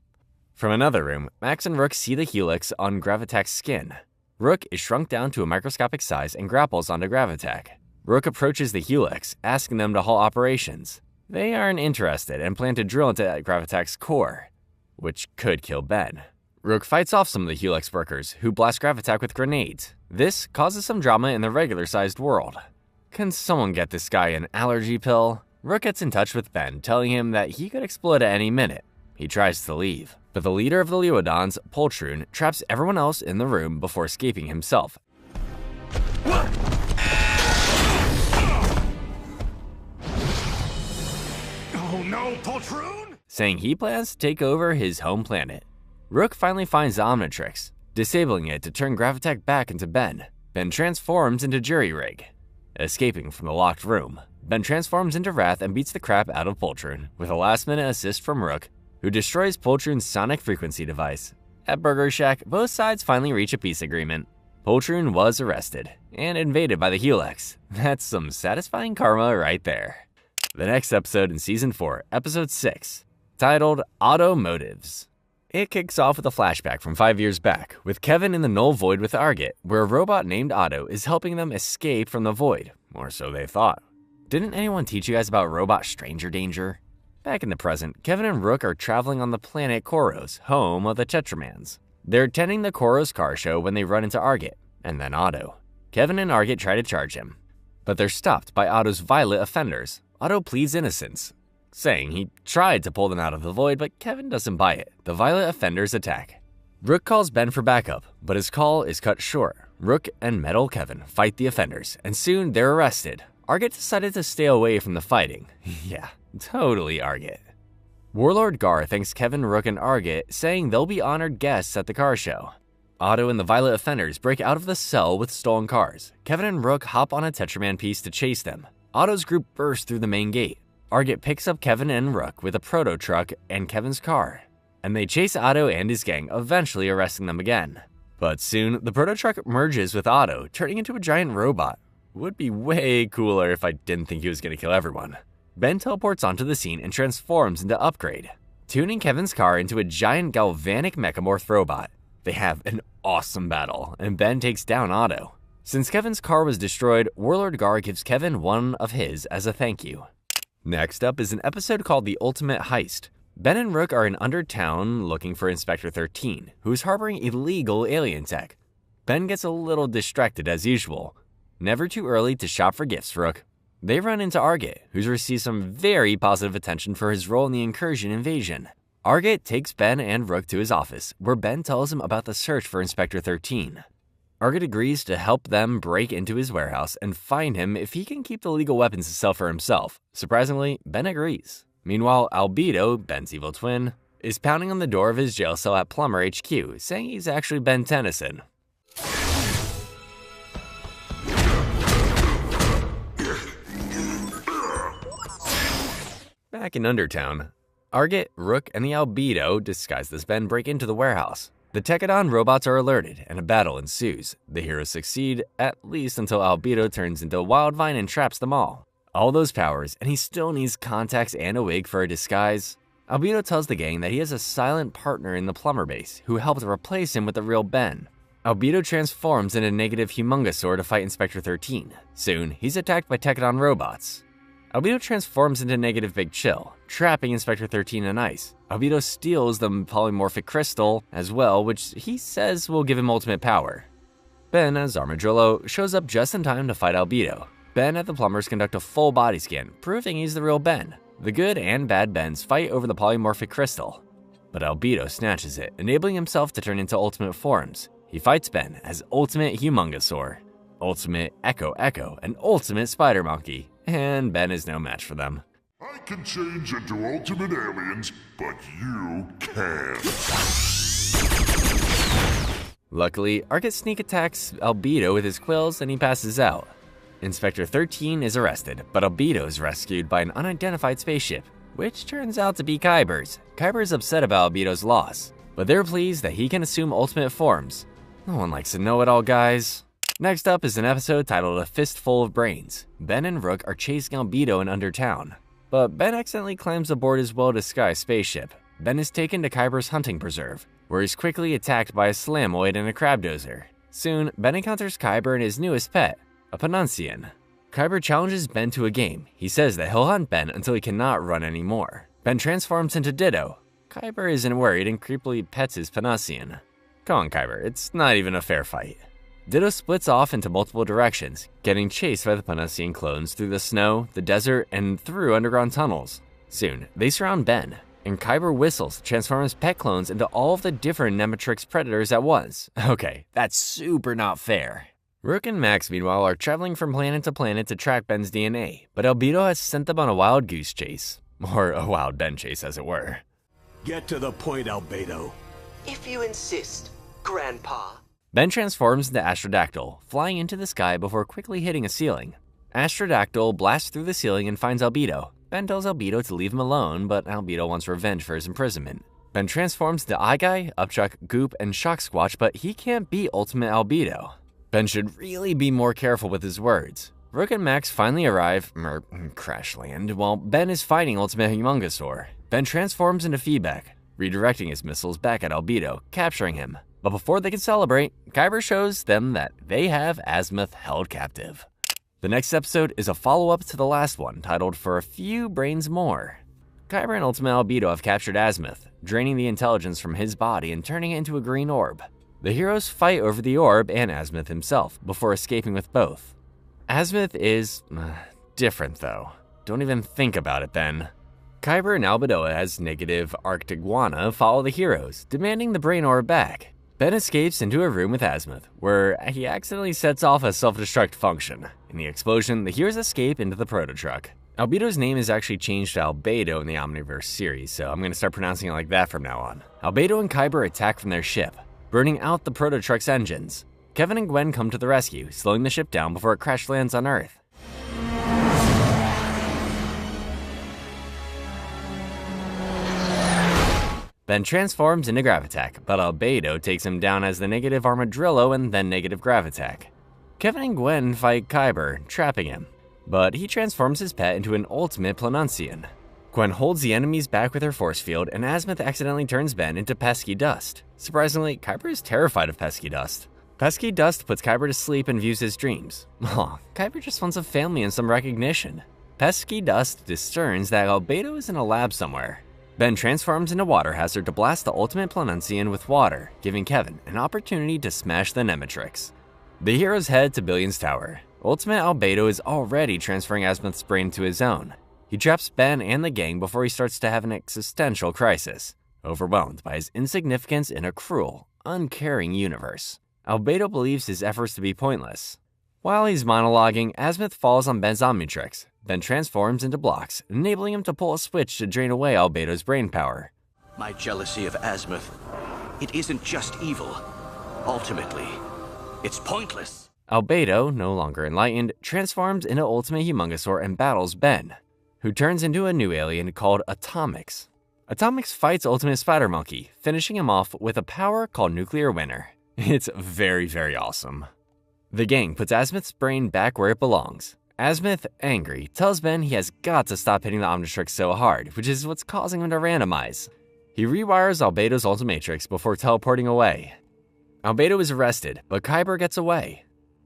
From another room, Max and Rook see the Helix on Gravitac's skin. Rook is shrunk down to a microscopic size and grapples onto Gravitac. Rook approaches the Helix, asking them to halt operations. They aren't interested and plan to drill into Gravitac's core, which could kill Ben. Rook fights off some of the Helix workers, who blast Gravitac with grenades. This causes some drama in the regular-sized world. Can someone get this guy an allergy pill? Rook gets in touch with Ben, telling him that he could explode at any minute. He tries to leave, but the leader of the Leodons, Poltroon, traps everyone else in the room before escaping himself. Oh no, Poltroon! Saying he plans to take over his home planet. Rook finally finds the Omnitrix, disabling it to turn Gravitac back into Ben. Ben transforms into Jury Rig, escaping from the locked room. Ben transforms into Wrath and beats the crap out of Poltroon, with a last-minute assist from Rook, who destroys Poltroon's sonic frequency device. At Burger Shack, both sides finally reach a peace agreement. Poltroon was arrested and invaded by the Helix. That's some satisfying karma right there. The next episode in Season 4, Episode 6, titled Automotives. It kicks off with a flashback from 5 years back, with Kevin in the Null Void with Arget, where a robot named Otto is helping them escape from the Void, or so they thought. Didn't anyone teach you guys about robot stranger danger? Back in the present, Kevin and Rook are traveling on the planet Koros, home of the Tetramans. They're attending the Koros car show when they run into Arget, and then Otto. Kevin and Arget try to charge him, but they're stopped by Otto's violent offenders. Otto pleads innocence, saying he tried to pull them out of the Void, but Kevin doesn't buy it. The violent offenders attack. Rook calls Ben for backup, but his call is cut short. Rook and Metal Kevin fight the offenders, and soon they're arrested. Arget decided to stay away from the fighting. Yeah, totally Arget. Warlord Gar thanks Kevin, Rook, and Arget, saying they'll be honored guests at the car show. Otto and the violent offenders break out of the cell with stolen cars. Kevin and Rook hop on a Tetraman piece to chase them. Otto's group bursts through the main gate. Arget picks up Kevin and Rook with a proto truck and Kevin's car, and they chase Otto and his gang, eventually arresting them again. But soon, the proto truck merges with Otto, turning into a giant robot. Would be way cooler if I didn't think he was going to kill everyone. Ben teleports onto the scene and transforms into Upgrade, tuning Kevin's car into a giant galvanic mechamorph robot. They have an awesome battle, and Ben takes down Otto. Since Kevin's car was destroyed, Warlord Gar gives Kevin one of his as a thank you. Next up is an episode called The Ultimate Heist. Ben and Rook are in Undertown looking for Inspector 13, who is harboring illegal alien tech. Ben gets a little distracted as usual. Never too early to shop for gifts, Rook. They run into Arget, who's received some very positive attention for his role in the incursion invasion. Arget takes Ben and Rook to his office, where Ben tells him about the search for Inspector 13. Arget agrees to help them break into his warehouse and find him if he can keep the legal weapons to sell for himself. Surprisingly, Ben agrees. Meanwhile, Albedo, Ben's evil twin, is pounding on the door of his jail cell at Plumber HQ, saying he's actually Ben Tennyson. Back in Undertown, Arget, Rook, and the Albedo, disguised as Ben, break into the warehouse. The Tekadon robots are alerted, and a battle ensues. The heroes succeed, at least until Albedo turns into a Wildvine and traps them all. All those powers, and he still needs contacts and a wig for a disguise. Albedo tells the gang that he has a silent partner in the Plumber base, who helped replace him with the real Ben. Albedo transforms into Negative Humongosaur to fight Inspector 13. Soon, he's attacked by Tekadon robots. Albedo transforms into Negative Big Chill, trapping Inspector 13 in ice. Albedo steals the polymorphic crystal as well, which he says will give him ultimate power. Ben, as Armadillo, shows up just in time to fight Albedo. Ben and the Plumbers conduct a full body scan, proving he's the real Ben. The good and bad Bens fight over the polymorphic crystal, but Albedo snatches it, enabling himself to turn into ultimate forms. He fights Ben as Ultimate Humongosaur, Ultimate Echo, and Ultimate Spider Monkey, and Ben is no match for them. I can change into ultimate aliens, but you can't. Luckily, Arget sneak attacks Albedo with his quills and he passes out. Inspector 13 is arrested, but Albedo is rescued by an unidentified spaceship, which turns out to be Kyber's. Kyber's upset about Albedo's loss, but they're pleased that he can assume ultimate forms. No one likes to know it all, guys. Next up is an episode titled A Fistful of Brains. Ben and Rook are chasing Albedo in Undertown, but Ben accidentally climbs aboard his well-disguised spaceship. Ben is taken to Kyber's hunting preserve, where he's quickly attacked by a Slamoid and a Crabdozer. Soon, Ben encounters Kyber and his newest pet, a Panuncian. Kyber challenges Ben to a game. He says that he'll hunt Ben until he cannot run anymore. Ben transforms into Ditto. Kyber isn't worried and creepily pets his Panuncian. Come on, Kyber, it's not even a fair fight. Ditto splits off into multiple directions, getting chased by the Panuncian clones through the snow, the desert, and through underground tunnels. Soon, they surround Ben, and Kyber whistles to transform his pet clones into all of the different Nemetrix predators at once. Okay, that's super not fair. Rook and Max, meanwhile, are traveling from planet to planet to track Ben's DNA, but Albedo has sent them on a wild goose chase. Or a wild Ben chase, as it were. Get to the point, Albedo. If you insist, Grandpa. Ben transforms into Astrodactyl, flying into the sky before quickly hitting a ceiling. Astrodactyl blasts through the ceiling and finds Albedo. Ben tells Albedo to leave him alone, but Albedo wants revenge for his imprisonment. Ben transforms into Eye Guy, Upchuck, Goop, and Shock Squatch, but he can't beat Ultimate Albedo. Ben should really be more careful with his words. Rook and Max finally arrive, crash land, while Ben is fighting Ultimate Humongosaur. Ben transforms into Feedback, redirecting his missiles back at Albedo, capturing him. But before they can celebrate, Kyber shows them that they have Azimuth held captive. The next episode is a follow-up to the last one, titled For a Few Brains More. Kyber and Ultimate Albedo have captured Azimuth, draining the intelligence from his body and turning it into a green orb. The heroes fight over the orb and Azimuth himself, before escaping with both. Azimuth is different though. Don't even think about it, Ben. Kyber and Albedo as negative Arctiguana follow the heroes, demanding the brain orb back. Ben escapes into a room with Azimuth, where he accidentally sets off a self-destruct function. In the explosion, the heroes escape into the proto-truck. Albedo's name is actually changed to Albedo in the Omniverse series, so I'm going to start pronouncing it like that from now on. Albedo and Kyber attack from their ship, burning out the proto-truck's engines. Kevin and Gwen come to the rescue, slowing the ship down before it crash lands on Earth. Ben transforms into Gravitack, but Albedo takes him down as the negative Armadillo and then negative Gravitack. Kevin and Gwen fight Kyber, trapping him, but he transforms his pet into an ultimate Planuncian. Gwen holds the enemies back with her force field, and Azimuth accidentally turns Ben into Pesky Dust. Surprisingly, Kyber is terrified of Pesky Dust. Pesky Dust puts Kyber to sleep and views his dreams. Aw, Kyber just wants a family and some recognition. Pesky Dust discerns that Albedo is in a lab somewhere. Ben transforms into Water Hazard to blast the ultimate Planuncian with water, giving Kevin an opportunity to smash the Nemetrix. The heroes head to Billion's Tower. Ultimate Albedo is already transferring Azimuth's brain to his own. He traps Ben and the gang before he starts to have an existential crisis, overwhelmed by his insignificance in a cruel, uncaring universe. Albedo believes his efforts to be pointless. While he's monologuing, Azimuth falls on Ben's Omnitrix. Ben transforms into blocks, enabling him to pull a switch to drain away Albedo's brain power. My jealousy of Azimuth, it isn't just evil. Ultimately, it's pointless. Albedo, no longer enlightened, transforms into Ultimate Humongosaur and battles Ben, who turns into a new alien called Atomics. Atomics fights Ultimate Spider Monkey, finishing him off with a power called Nuclear Winter. It's very, very awesome. The gang puts Azimuth's brain back where it belongs. Azimuth, angry, tells Ben he has got to stop hitting the Omnitrix so hard, which is what's causing him to randomize. He rewires Albedo's Ultimatrix before teleporting away. Albedo is arrested, but Kyber gets away.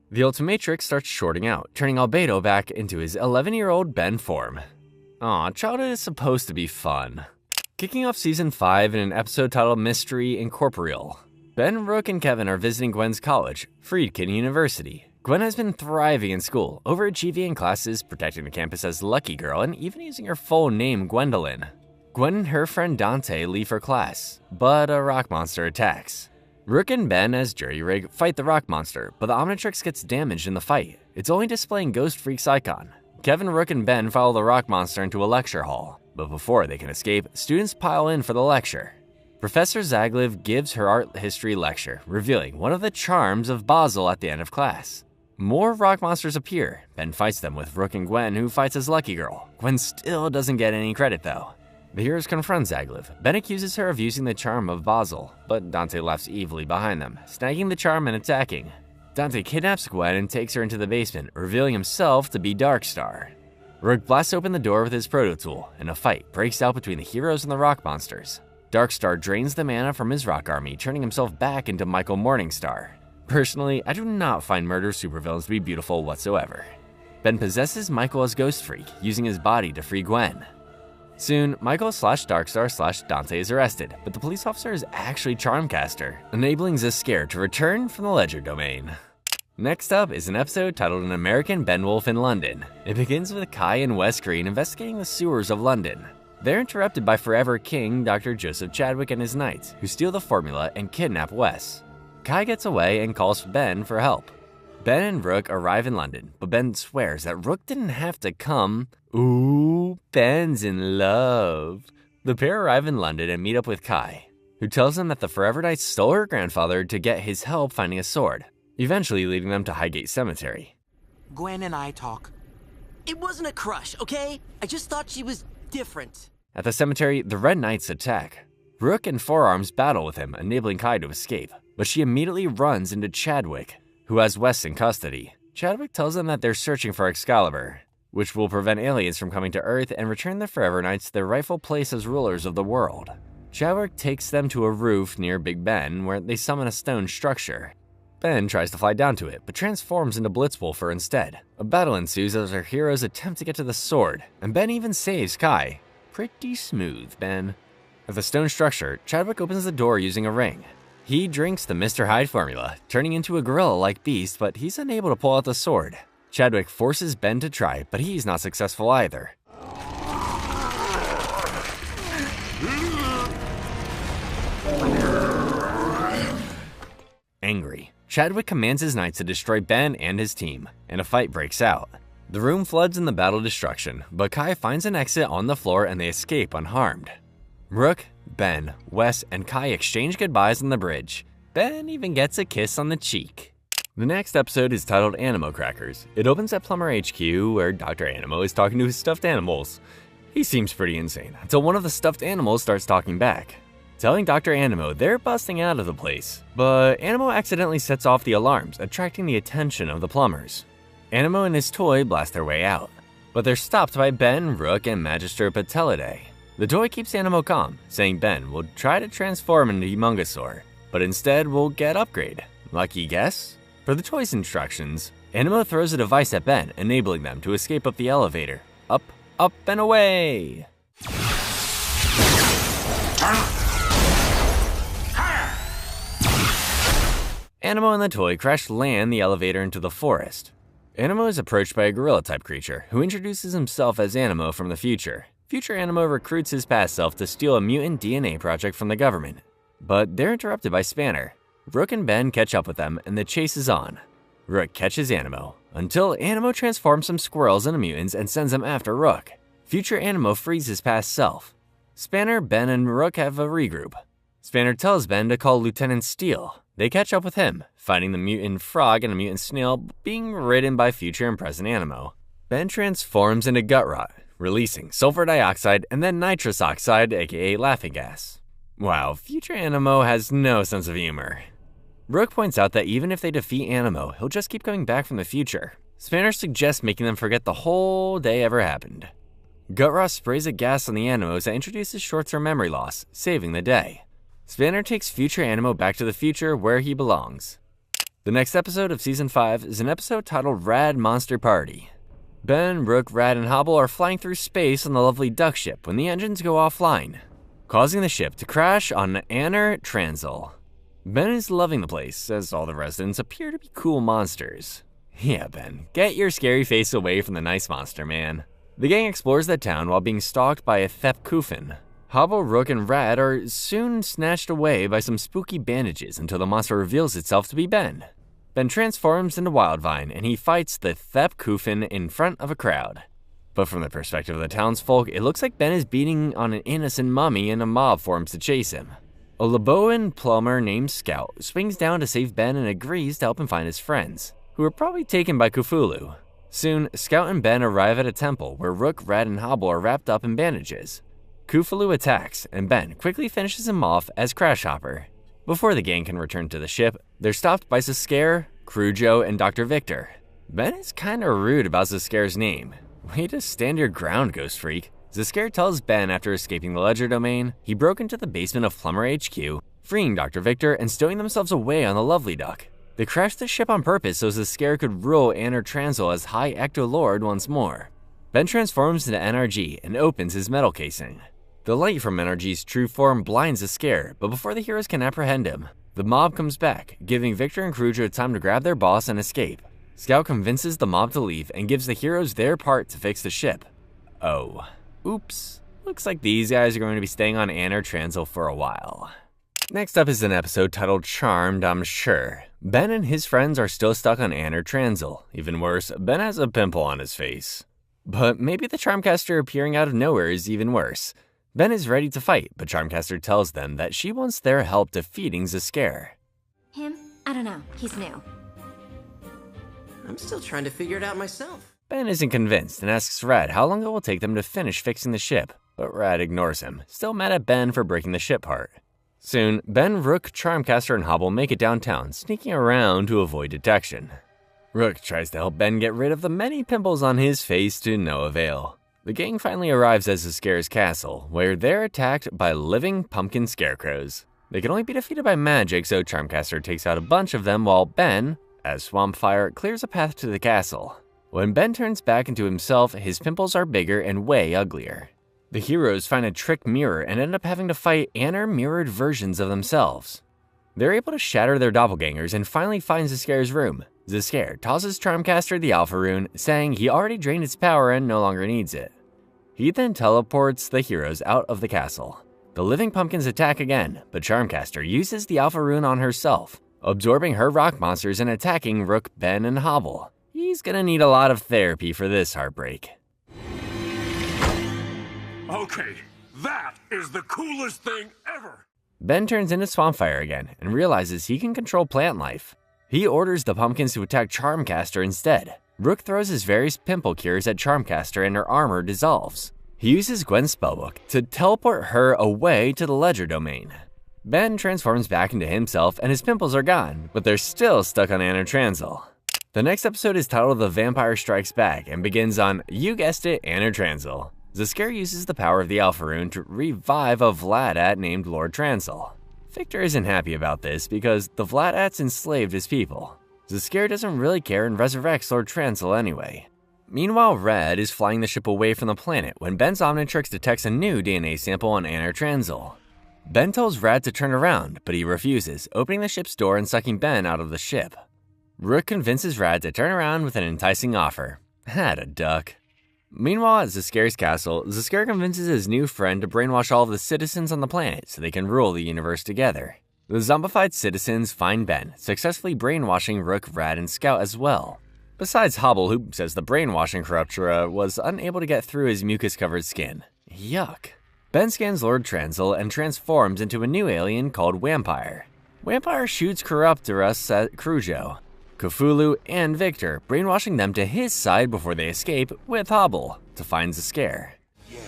The Ultimatrix starts shorting out, turning Albedo back into his 11-year-old Ben form. Aw, childhood is supposed to be fun. Kicking off Season 5 in an episode titled Mystery Incorporeal. Ben, Rook, and Kevin are visiting Gwen's college, Friedkin University. Gwen has been thriving in school, overachieving in classes, protecting the campus as Lucky Girl, and even using her full name, Gwendolyn. Gwen and her friend Dante leave for class, but a rock monster attacks. Rook and Ben as Jury Rig fight the rock monster, but the Omnitrix gets damaged in the fight. It's only displaying Ghost Freak's icon. Kevin, Rook, and Ben follow the rock monster into a lecture hall, but before they can escape, students pile in for the lecture. Professor Zagliv gives her art history lecture, revealing one of the charms of Basel at the end of class. More rock monsters appear. Ben fights them with Rook and Gwen, who fights as Lucky Girl. Gwen still doesn't get any credit though. The heroes confront Zagliv. Ben accuses her of using the charm of Basel, but Dante laughs evilly behind them, snagging the charm and attacking. Dante kidnaps Gwen and takes her into the basement, revealing himself to be Darkstar. Rook blasts open the door with his proto tool, and a fight breaks out between the heroes and the rock monsters. Darkstar drains the mana from his rock army, turning himself back into Michael Morningstar. Personally, I do not find murder supervillains to be beautiful whatsoever. Ben possesses Michael as Ghost Freak, using his body to free Gwen. Soon, Michael/Darkstar/Dante is arrested, but the police officer is actually Charmcaster, enabling Zeskare to return from the Ledger Domain. Next up is an episode titled An American Benwolf in London. It begins with Kai and Wes Green investigating the sewers of London. They're interrupted by Forever King Dr. Joseph Chadwick and his knights, who steal the formula and kidnap Wes. Kai gets away and calls Ben for help. Ben and Rook arrive in London, but Ben swears that Rook didn't have to come. Ooh, Ben's in love. The pair arrive in London and meet up with Kai, who tells them that the Forever Knights stole her grandfather to get his help finding a sword, eventually leading them to Highgate Cemetery. Gwen and I talk. It wasn't a crush, okay? I just thought she was different. At the cemetery, the Red Knights attack. Rook and Forearms battle with him, enabling Kai to escape, but she immediately runs into Chadwick, who has Wes in custody. Chadwick tells them that they're searching for Excalibur, which will prevent aliens from coming to Earth and return the Forever Knights to their rightful place as rulers of the world. Chadwick takes them to a roof near Big Ben where they summon a stone structure. Ben tries to fly down to it, but transforms into Blitzwolfer instead. A battle ensues as our heroes attempt to get to the sword, and Ben even saves Kai. Pretty smooth, Ben. At the stone structure, Chadwick opens the door using a ring. He drinks the Mr. Hyde formula, turning into a gorilla-like beast, but he's unable to pull out the sword. Chadwick forces Ben to try, but he's not successful either. Angry, Chadwick commands his knights to destroy Ben and his team, and a fight breaks out. The room floods in the battle destruction, but Kai finds an exit on the floor and they escape unharmed. Rook, Ben, Wes, and Kai exchange goodbyes on the bridge. Ben even gets a kiss on the cheek. The next episode is titled Animo Crackers. It opens at Plumber HQ where Dr. Animo is talking to his stuffed animals. He seems pretty insane until one of the stuffed animals starts talking back, telling Dr. Animo they're busting out of the place. But Animo accidentally sets off the alarms, attracting the attention of the plumbers. Animo and his toy blast their way out, but they're stopped by Ben, Rook, and Magister Patelidae. The toy keeps Animo calm, saying Ben will try to transform into Humongousaur, but instead will get upgrade. Lucky guess? For the toy's instructions, Animo throws a device at Ben, enabling them to escape up the elevator. Up, up, and away! Animo and the toy crash land the elevator into the forest. Animo is approached by a gorilla-type creature, who introduces himself as Animo from the future. Future Animo recruits his past self to steal a mutant DNA project from the government. But they're interrupted by Spanner. Rook and Ben catch up with them, and the chase is on. Rook catches Animo, until Animo transforms some squirrels into mutants and sends them after Rook. Future Animo frees his past self. Spanner, Ben, and Rook have a regroup. Spanner tells Ben to call Lieutenant Steele. They catch up with him, finding the mutant frog and a mutant snail being ridden by future and present Animo. Ben transforms into gut rot, releasing sulfur dioxide and then nitrous oxide, aka laughing gas. Wow, future Animo has no sense of humor. Rook points out that even if they defeat Animo, he'll just keep coming back from the future. Spanner suggests making them forget the whole day ever happened. Gutrot sprays a gas on the Animos that introduces short-term memory loss, saving the day. Spanner takes future Animo back to the future where he belongs. The next episode of Season 5 is an episode titled Rad Monster Party. Ben, Rook, Rad, and Hobble are flying through space on the lovely duck ship when the engines go offline, causing the ship to crash on Anner Transil. Ben is loving the place, as all the residents appear to be cool monsters. Yeah, Ben, get your scary face away from the nice monster, man. The gang explores the town while being stalked by a Thepkufin. Hobble, Rook, and Rad are soon snatched away by some spooky bandages until the monster reveals itself to be Ben. Ben transforms into Wildvine and he fights the Thepkufin in front of a crowd. But from the perspective of the townsfolk, it looks like Ben is beating on an innocent mummy and a mob forms to chase him. A Laboan plumber named Scout swings down to save Ben and agrees to help him find his friends, who are probably taken by Cthulhu. Soon, Scout and Ben arrive at a temple where Rook, Rad, and Hobble are wrapped up in bandages. Cthulhu attacks, and Ben quickly finishes him off as Crash Hopper. Before the gang can return to the ship, they're stopped by Zaskare, Crujo, and Dr. Victor. Ben is kinda rude about Zascare's name. Way to stand your ground, Ghost Freak. Zaskare tells Ben after escaping the Ledger Domain, he broke into the basement of Plumber HQ, freeing Dr. Victor and stowing themselves away on the Lovely Duck. They crashed the ship on purpose so Zaskare could rule Anner Transil as High Ecto-Lord once more. Ben transforms into NRG and opens his metal casing. The light from NRG's true form blinds Zaskare, but before the heroes can apprehend him, the mob comes back, giving Victor and Crujo time to grab their boss and escape. Scout convinces the mob to leave and gives the heroes their part to fix the ship. Oh. Oops. Looks like these guys are going to be staying on Anner Transil for a while. Next up is an episode titled Charmed, I'm sure. Ben and his friends are still stuck on Anner Transil. Even worse, Ben has a pimple on his face. But maybe the Charmcaster appearing out of nowhere is even worse. Ben is ready to fight, but Charmcaster tells them that she wants their help defeating Zaskare. Him? I don't know. He's new. I'm still trying to figure it out myself. Ben isn't convinced and asks Rad how long it will take them to finish fixing the ship, but Rad ignores him, still mad at Ben for breaking the ship part. Soon, Ben, Rook, Charmcaster, and Hobble make it downtown, sneaking around to avoid detection. Rook tries to help Ben get rid of the many pimples on his face to no avail. The gang finally arrives at Zascare's castle, where they're attacked by living pumpkin scarecrows. They can only be defeated by magic, so Charmcaster takes out a bunch of them while Ben, as Swampfire, clears a path to the castle. When Ben turns back into himself, his pimples are bigger and way uglier. The heroes find a trick mirror and end up having to fight mirrored versions of themselves. They're able to shatter their doppelgangers and finally find Zascare's room. Zascare tosses Charmcaster the Alpha Rune, saying he already drained its power and no longer needs it. He then teleports the heroes out of the castle. The living pumpkins attack again, but Charmcaster uses the Alpha Rune on herself, absorbing her rock monsters and attacking Rook, Ben, and Hobble. He's gonna need a lot of therapy for this heartbreak. Okay, that is the coolest thing ever! Ben turns into Swampfire again and realizes he can control plant life. He orders the pumpkins to attack Charmcaster instead. Rook throws his various pimple cures at Charmcaster and her armor dissolves. He uses Gwen's spellbook to teleport her away to the Ledger domain. Ben transforms back into himself and his pimples are gone, but they're still stuck on Anatransil. The next episode is titled The Vampire Strikes Back and begins on, you guessed it, Anatransil. Zascare uses the power of the Alpha Rune to revive a Vladat named Lord Transil. Victor isn't happy about this because the Vladats enslaved his people. Zascare doesn't really care and resurrects Lord Transil anyway. Meanwhile, Red is flying the ship away from the planet when Ben's Omnitrix detects a new DNA sample on Anatransil. Ben tells Rad to turn around, but he refuses, opening the ship's door and sucking Ben out of the ship. Rook convinces Rad to turn around with an enticing offer. Had a duck. Meanwhile, at Zascare's castle, Zascare convinces his new friend to brainwash all of the citizens on the planet so they can rule the universe together. The zombified citizens find Ben, successfully brainwashing Rook, Rad, and Scout as well. Besides Hobble, who says the brainwashing corruptor was unable to get through his mucus-covered skin. Yuck. Ben scans Lord Transil and transforms into a new alien called Vampire. Vampire shoots Corruptorus at Crujo, Cthulhu, and Victor, brainwashing them to his side before they escape with Hobble to find Zascare. Yeah,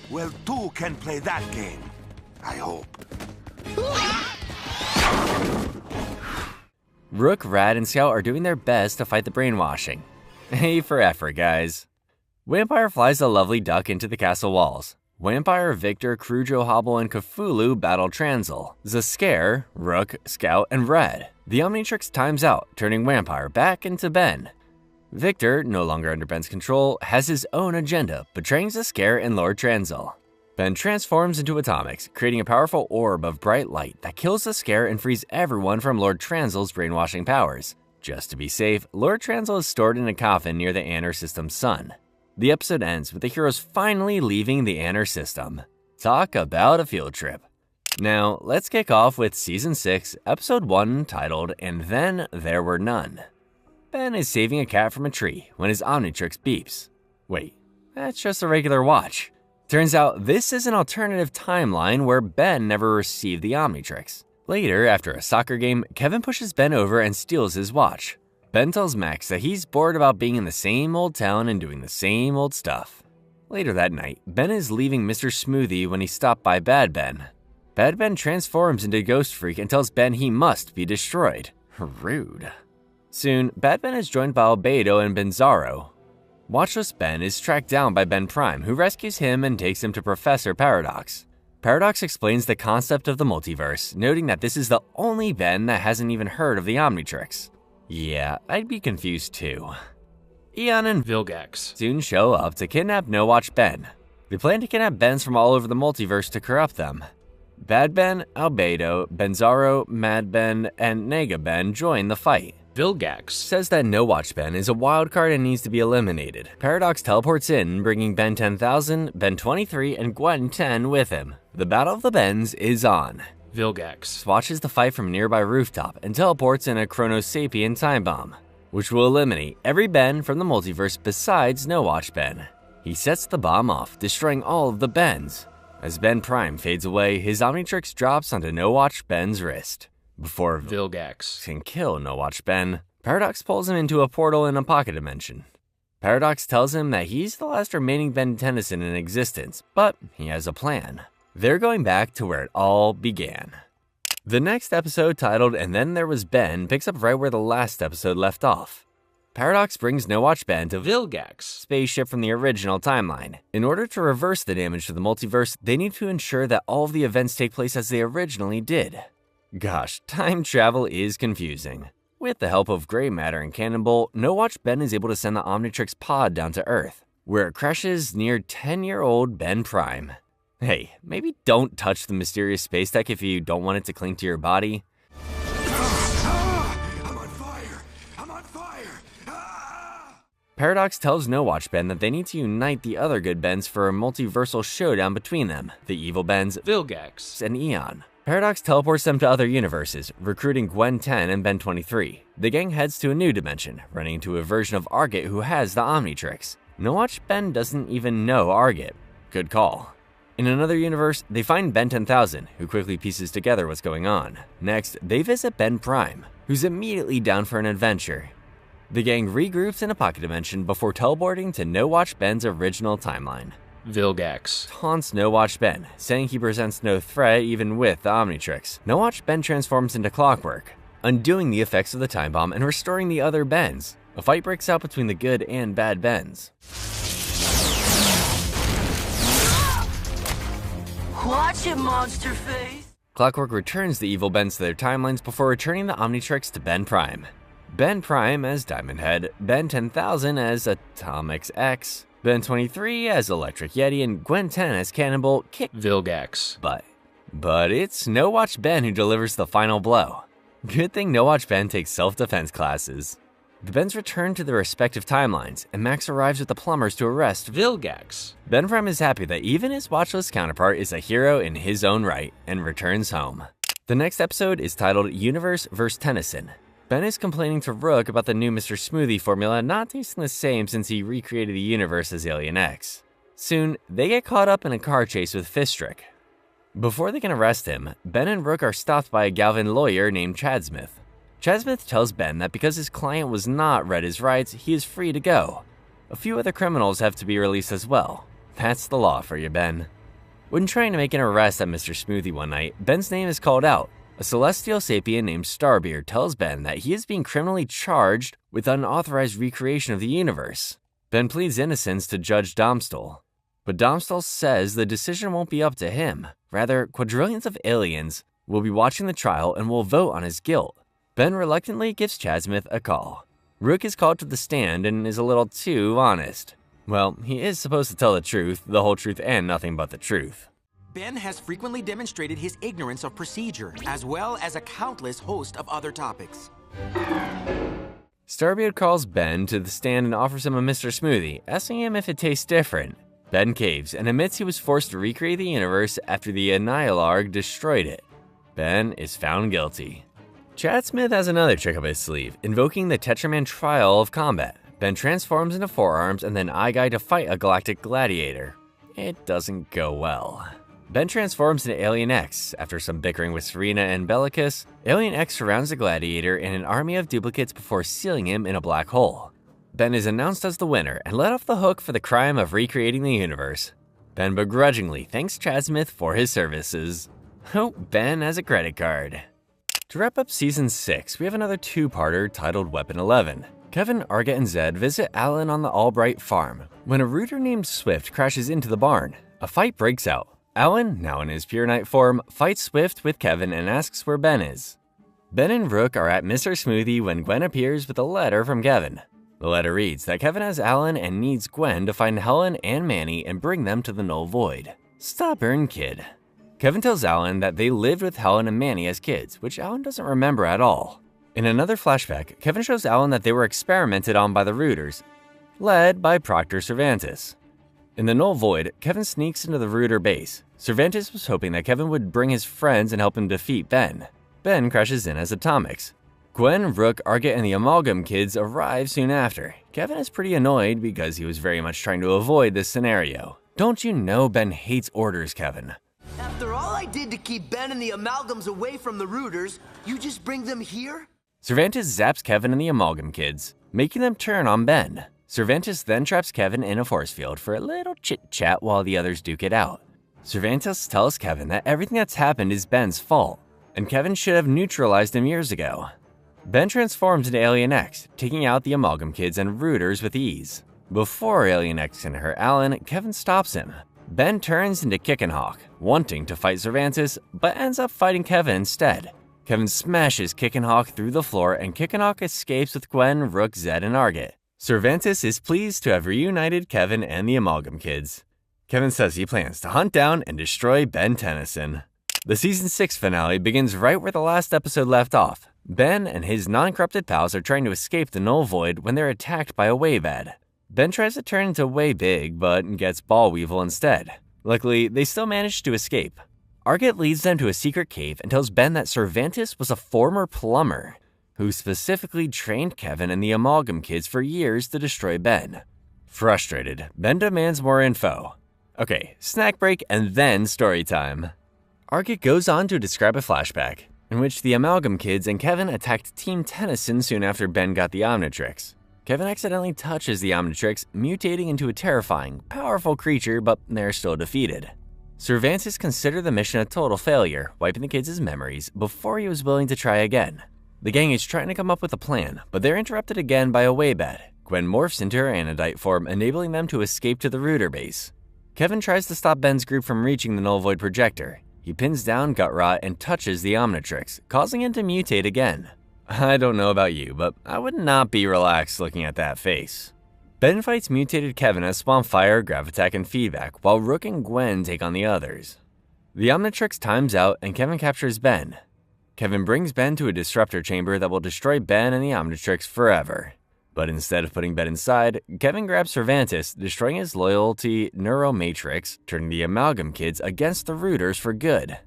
well, two can play that game. I hope. Rook, Rad, and Scout are doing their best to fight the brainwashing. A for effort, guys. Vampire flies a lovely duck into the castle walls. Vampire, Victor, Crujo, Hobble, and Cthulhu battle Transil, Zascare, Rook, Scout, and Red. The Omnitrix times out, turning Vampire back into Ben. Victor, no longer under Ben's control, has his own agenda, betraying Zascare and Lord Transil. Ben transforms into Atomics, creating a powerful orb of bright light that kills Zascare and frees everyone from Lord Transil's brainwashing powers. Just to be safe, Lord Transil is stored in a coffin near the Anner System's sun. The episode ends with the heroes finally leaving the Anner System. Talk about a field trip. Now, let's kick off with Season 6, Episode 1, titled, And Then There Were None. Ben is saving a cat from a tree when his Omnitrix beeps. Wait, that's just a regular watch. Turns out this is an alternative timeline where Ben never received the Omnitrix. Later, after a soccer game, Kevin pushes Ben over and steals his watch. Ben tells Max that he's bored about being in the same old town and doing the same old stuff. Later that night, Ben is leaving Mr. Smoothie when he's stopped by Bad Ben. Bad Ben transforms into Ghost Freak and tells Ben he must be destroyed. Rude. Soon, Bad Ben is joined by Albedo and Benzaro. Watchless Ben is tracked down by Ben Prime, who rescues him and takes him to Professor Paradox. Paradox explains the concept of the multiverse, noting that this is the only Ben that hasn't even heard of the Omnitrix. Yeah, I'd be confused too. Eon and Vilgax soon show up to kidnap No-Watch Ben. They plan to kidnap Bens from all over the multiverse to corrupt them. Bad Ben, Albedo, Benzaro, Mad Ben, and Nega Ben join the fight. Vilgax says that No-Watch Ben is a wild card and needs to be eliminated. Paradox teleports in, bringing Ben 10,000, Ben 23, and Gwen 10 with him. The Battle of the Bens is on. Vilgax watches the fight from a nearby rooftop and teleports in a Chronosapien time bomb, which will eliminate every Ben from the multiverse besides No-Watch Ben. He sets the bomb off, destroying all of the Bens. As Ben Prime fades away, his Omnitrix drops onto No-Watch Ben's wrist. Before Vilgax can kill No-Watch Ben, Paradox pulls him into a portal in a pocket dimension. Paradox tells him that he's the last remaining Ben Tennyson in existence, but he has a plan. They're going back to where it all began. The next episode, titled "And Then There Was Ben," picks up right where the last episode left off. Paradox brings No Watch Ben to Vilgax, spaceship from the original timeline. In order to reverse the damage to the multiverse, they need to ensure that all of the events take place as they originally did. Gosh, time travel is confusing. With the help of gray matter and Cannonball, No Watch Ben is able to send the Omnitrix pod down to Earth, where it crashes near 10-year-old Ben Prime. Hey, maybe don't touch the mysterious space tech if you don't want it to cling to your body. I'm on fire! I'm on fire! Paradox tells No Watch Ben that they need to unite the other good Bens for a multiversal showdown between them, the evil Bens, Vilgax, and Eon. Paradox teleports them to other universes, recruiting ben10 and ben23. The gang heads to a new dimension, running into a version of Argit who has the Omnitrix. No Watch Ben doesn't even know Argit. Good call. In another universe, they find Ben 10,000, who quickly pieces together what's going on. Next, they visit Ben Prime, who's immediately down for an adventure. The gang regroups in a pocket dimension before teleporting to No Watch Ben's original timeline. Vilgax taunts No Watch Ben, saying he presents no threat even with the Omnitrix. No Watch Ben transforms into Clockwork, undoing the effects of the time bomb and restoring the other Bens. A fight breaks out between the good and bad Bens. Watch it, monster face! Clockwork returns the evil Bens to their timelines before returning the Omnitrix to Ben Prime. Ben Prime as Diamond Head, Ben 10,000 as Atomics X, Ben23 as Electric Yeti, and ben10 as Cannonball kick Vilgax. But it's No Watch Ben who delivers the final blow. Good thing No Watch Ben takes self-defense classes. The Bens return to their respective timelines, and Max arrives with the plumbers to arrest Vilgax. Ben Prime is happy that even his watchless counterpart is a hero in his own right, and returns home. The next episode is titled Universe vs. Tennyson. Ben is complaining to Rook about the new Mr. Smoothie formula not tasting the same since he recreated the universe as Alien X. Soon, they get caught up in a car chase with Fistrick. Before they can arrest him, Ben and Rook are stopped by a Galvin lawyer named Chad Smith. Chad Smith tells Ben that because his client was not read his rights, he is free to go. A few other criminals have to be released as well. That's the law for you, Ben. When trying to make an arrest at Mr. Smoothie one night, Ben's name is called out. A celestial sapien named Starbeard tells Ben that he is being criminally charged with unauthorized recreation of the universe. Ben pleads innocence to Judge Domstall, but Domstall says the decision won't be up to him. Rather, quadrillions of aliens will be watching the trial and will vote on his guilt. Ben reluctantly gives Chad Smith a call. Rook is called to the stand and is a little too honest. Well, he is supposed to tell the truth, the whole truth, and nothing but the truth. Ben has frequently demonstrated his ignorance of procedure, as well as a countless host of other topics. Starbeard calls Ben to the stand and offers him a Mr. Smoothie, asking him if it tastes different. Ben caves and admits he was forced to recreate the universe after the Annihilarg destroyed it. Ben is found guilty. Chad Smith has another trick up his sleeve, invoking the Tetraman Trial of Combat. Ben transforms into Forearms and then Eye Guy to fight a galactic gladiator. It doesn't go well. Ben transforms into Alien X. After some bickering with Serena and Bellicus, Alien X surrounds the gladiator and an army of duplicates before sealing him in a black hole. Ben is announced as the winner and let off the hook for the crime of recreating the universe. Ben begrudgingly thanks Chad Smith for his services. Oh, Ben has a credit card. To wrap up Season 6, we have another two-parter titled Weapon 11. Kevin, Arga, and Zed visit Alan on the Albright farm when a rooter named Swift crashes into the barn. A fight breaks out. Alan, now in his pure knight form, fights Swift with Kevin and asks where Ben is. Ben and Rook are at Mr. Smoothie when Gwen appears with a letter from Kevin. The letter reads that Kevin has Alan and needs Gwen to find Helen and Manny and bring them to the Null Void. Stubborn kid. Kevin tells Alan that they lived with Helen and Manny as kids, which Alan doesn't remember at all. In another flashback, Kevin shows Alan that they were experimented on by the Rooters, led by Proctor Cervantes. In the Null Void, Kevin sneaks into the Rooter base. Cervantes was hoping that Kevin would bring his friends and help him defeat Ben. Ben crashes in as Atomics. Gwen, Rook, Arga, and the Amalgam kids arrive soon after. Kevin is pretty annoyed because he was very much trying to avoid this scenario. Don't you know Ben hates orders, Kevin? After all I did to keep Ben and the Amalgams away from the Rooters, you just bring them here? Cervantes zaps Kevin and the Amalgam kids, making them turn on Ben. Cervantes then traps Kevin in a force field for a little chit-chat while the others duke it out. Cervantes tells Kevin that everything that's happened is Ben's fault, and Kevin should have neutralized him years ago. Ben transforms into Alien X, taking out the Amalgam Kids and Rooters with ease. Before Alien X can hurt Alan, Kevin stops him. Ben turns into Kickenhawk, wanting to fight Cervantes, but ends up fighting Kevin instead. Kevin smashes Kickenhawk through the floor, and Kickenhawk escapes with Gwen, Rook, Zed, and Arget. Cervantes is pleased to have reunited Kevin and the Amalgam Kids. Kevin says he plans to hunt down and destroy Ben Tennyson. The Season 6 finale begins right where the last episode left off. Ben and his non-corrupted pals are trying to escape the Null Void when they're attacked by a Waybad. Ben tries to turn into Way Big, but gets Ball Weevil instead. Luckily, they still manage to escape. Arget leads them to a secret cave and tells Ben that Cervantes was a former plumber, who specifically trained Kevin and the Amalgam Kids for years to destroy Ben. Frustrated, Ben demands more info. Okay, snack break and then story time. Arget goes on to describe a flashback, in which the Amalgam Kids and Kevin attacked Team Tennyson soon after Ben got the Omnitrix. Kevin accidentally touches the Omnitrix, mutating into a terrifying, powerful creature, but they're still defeated. Cervantes considered the mission a total failure, wiping the kids' memories before he was willing to try again. The gang is trying to come up with a plan, but they're interrupted again by a Waybad. Gwen morphs into her Anodite form, enabling them to escape to the Rooter base. Kevin tries to stop Ben's group from reaching the Null Void projector. He pins down Gutrot and touches the Omnitrix, causing him to mutate again. I don't know about you, but I would not be relaxed looking at that face. Ben fights mutated Kevin as Swampfire, Gravitack, and Feedback, while Rook and Gwen take on the others. The Omnitrix times out and Kevin captures Ben. Kevin brings Ben to a disruptor chamber that will destroy Ben and the Omnitrix forever. But instead of putting Ben inside, Kevin grabs Cervantes, destroying his loyalty Neuromatrix, turning the Amalgam Kids against the Rooters for good.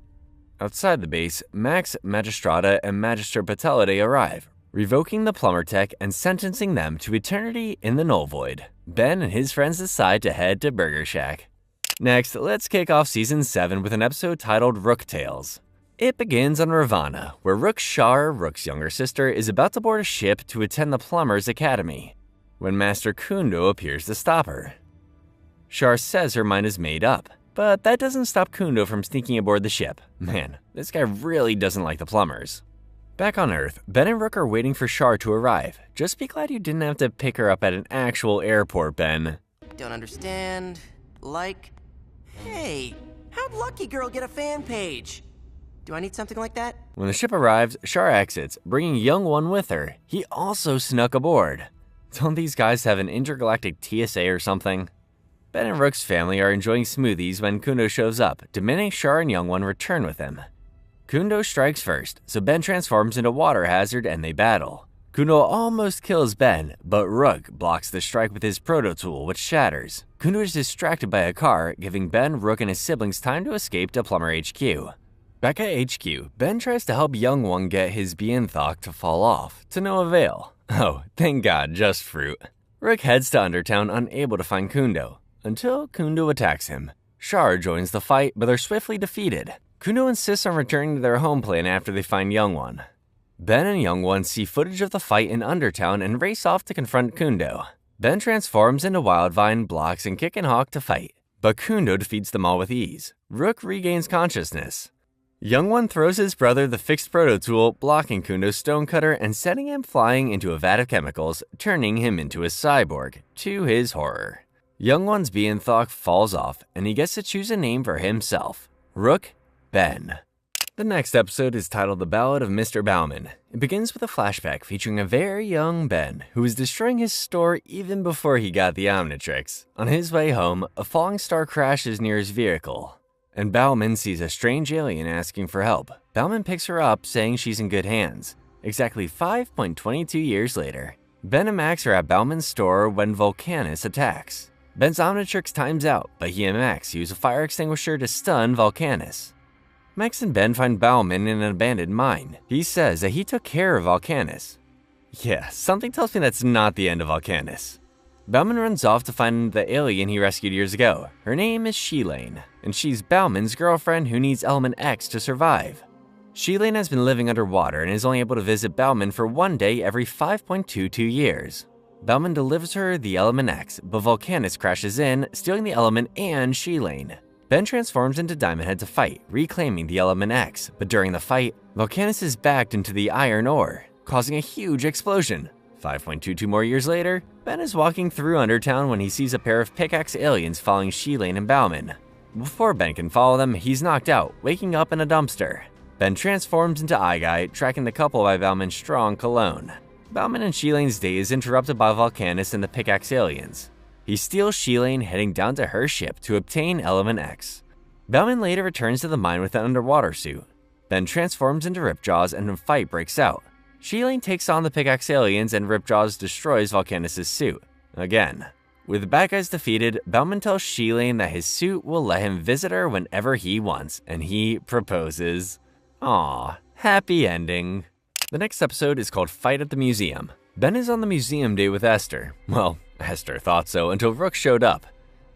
Outside the base, Max, Magistrata, and Magister Patellidae arrive, revoking the plumber tech and sentencing them to eternity in the Null Void. Ben and his friends decide to head to Burger Shack. Next, let's kick off Season 7 with an episode titled Rook Tales. It begins on Ravana, where Rook Shar, Rook's younger sister, is about to board a ship to attend the Plumber's Academy, when Master Kundo appears to stop her. Shar says her mind is made up, but that doesn't stop Kundo from sneaking aboard the ship. Man, this guy really doesn't like the plumbers. Back on Earth, Ben and Rook are waiting for Shar to arrive. Just be glad you didn't have to pick her up at an actual airport, Ben. Don't understand. Hey, how'd Lucky Girl get a fan page? Do I need something like that? When the ship arrives, Shar exits, bringing Young One with her. He also snuck aboard. Don't these guys have an intergalactic TSA or something? Ben and Rook's family are enjoying smoothies when Kundo shows up, demanding Shar and Young One return with him. Kundo strikes first, so Ben transforms into Water Hazard and they battle. Kundo almost kills Ben, but Rook blocks the strike with his Proto Tool, which shatters. Kundo is distracted by a car, giving Ben, Rook, and his siblings time to escape to Plumber HQ. Back at HQ, Ben tries to help Young One get his Bienthok to fall off, to no avail. Oh, thank God, just fruit. Rook heads to Undertown unable to find Kundo, until Kundo attacks him. Shar joins the fight, but they're swiftly defeated. Kundo insists on returning to their home planet after they find Young One. Ben and Young One see footage of the fight in Undertown and race off to confront Kundo. Ben transforms into Wildvine, blocks, and Kickenhawk to fight, but Kundo defeats them all with ease. Rook regains consciousness. Young One throws his brother the fixed Proto Tool, blocking Kundo's Stonecutter and sending him flying into a vat of chemicals, turning him into a cyborg, to his horror. Young One's Bienthok falls off, and he gets to choose a name for himself. Rook, Ben. The next episode is titled The Ballad of Mr. Bauman. It begins with a flashback featuring a very young Ben, who was destroying his store even before he got the Omnitrix. On his way home, a falling star crashes near his vehicle, and Bauman sees a strange alien asking for help. Bauman picks her up, saying she's in good hands. Exactly 5.22 years later, Ben and Max are at Bauman's store when Volcanus attacks. Ben's Omnitrix times out, but he and Max use a fire extinguisher to stun Volcanus. Max and Ben find Bauman in an abandoned mine. He says that he took care of Volcanus. Yeah, something tells me that's not the end of Volcanus. Bauman runs off to find the alien he rescued years ago. Her name is Sheelane, and she's Bauman's girlfriend who needs Element X to survive. Sheelane has been living underwater and is only able to visit Bauman for one day every 5.22 years. Bellman delivers her the Element X, but Volcanus crashes in, stealing the element and Sheelane. Ben transforms into Diamond Head to fight, reclaiming the Element X, but during the fight, Volcanus is backed into the iron ore, causing a huge explosion. 5.22 more years later, Ben is walking through Undertown when he sees a pair of pickaxe aliens following Sheelane and Bauman. Before Ben can follow them, he's knocked out, waking up in a dumpster. Ben transforms into Eye Guy, tracking the couple by Bauman's strong cologne. Bauman and Sheelane's day is interrupted by Volcanus and the pickaxe aliens. He steals Sheelane, heading down to her ship to obtain Element X. Bauman later returns to the mine with an underwater suit. Ben transforms into Ripjaws and a fight breaks out. Sheelane takes on the pickaxe aliens and Ripjaws destroys Volcanus' suit. Again. With the bad guys defeated, Bauman tells Sheelane that his suit will let him visit her whenever he wants, and he proposes. Aww, happy ending. The next episode is called Fight at the Museum. Ben is on the museum day with Esther. Well, Esther thought so until Rook showed up.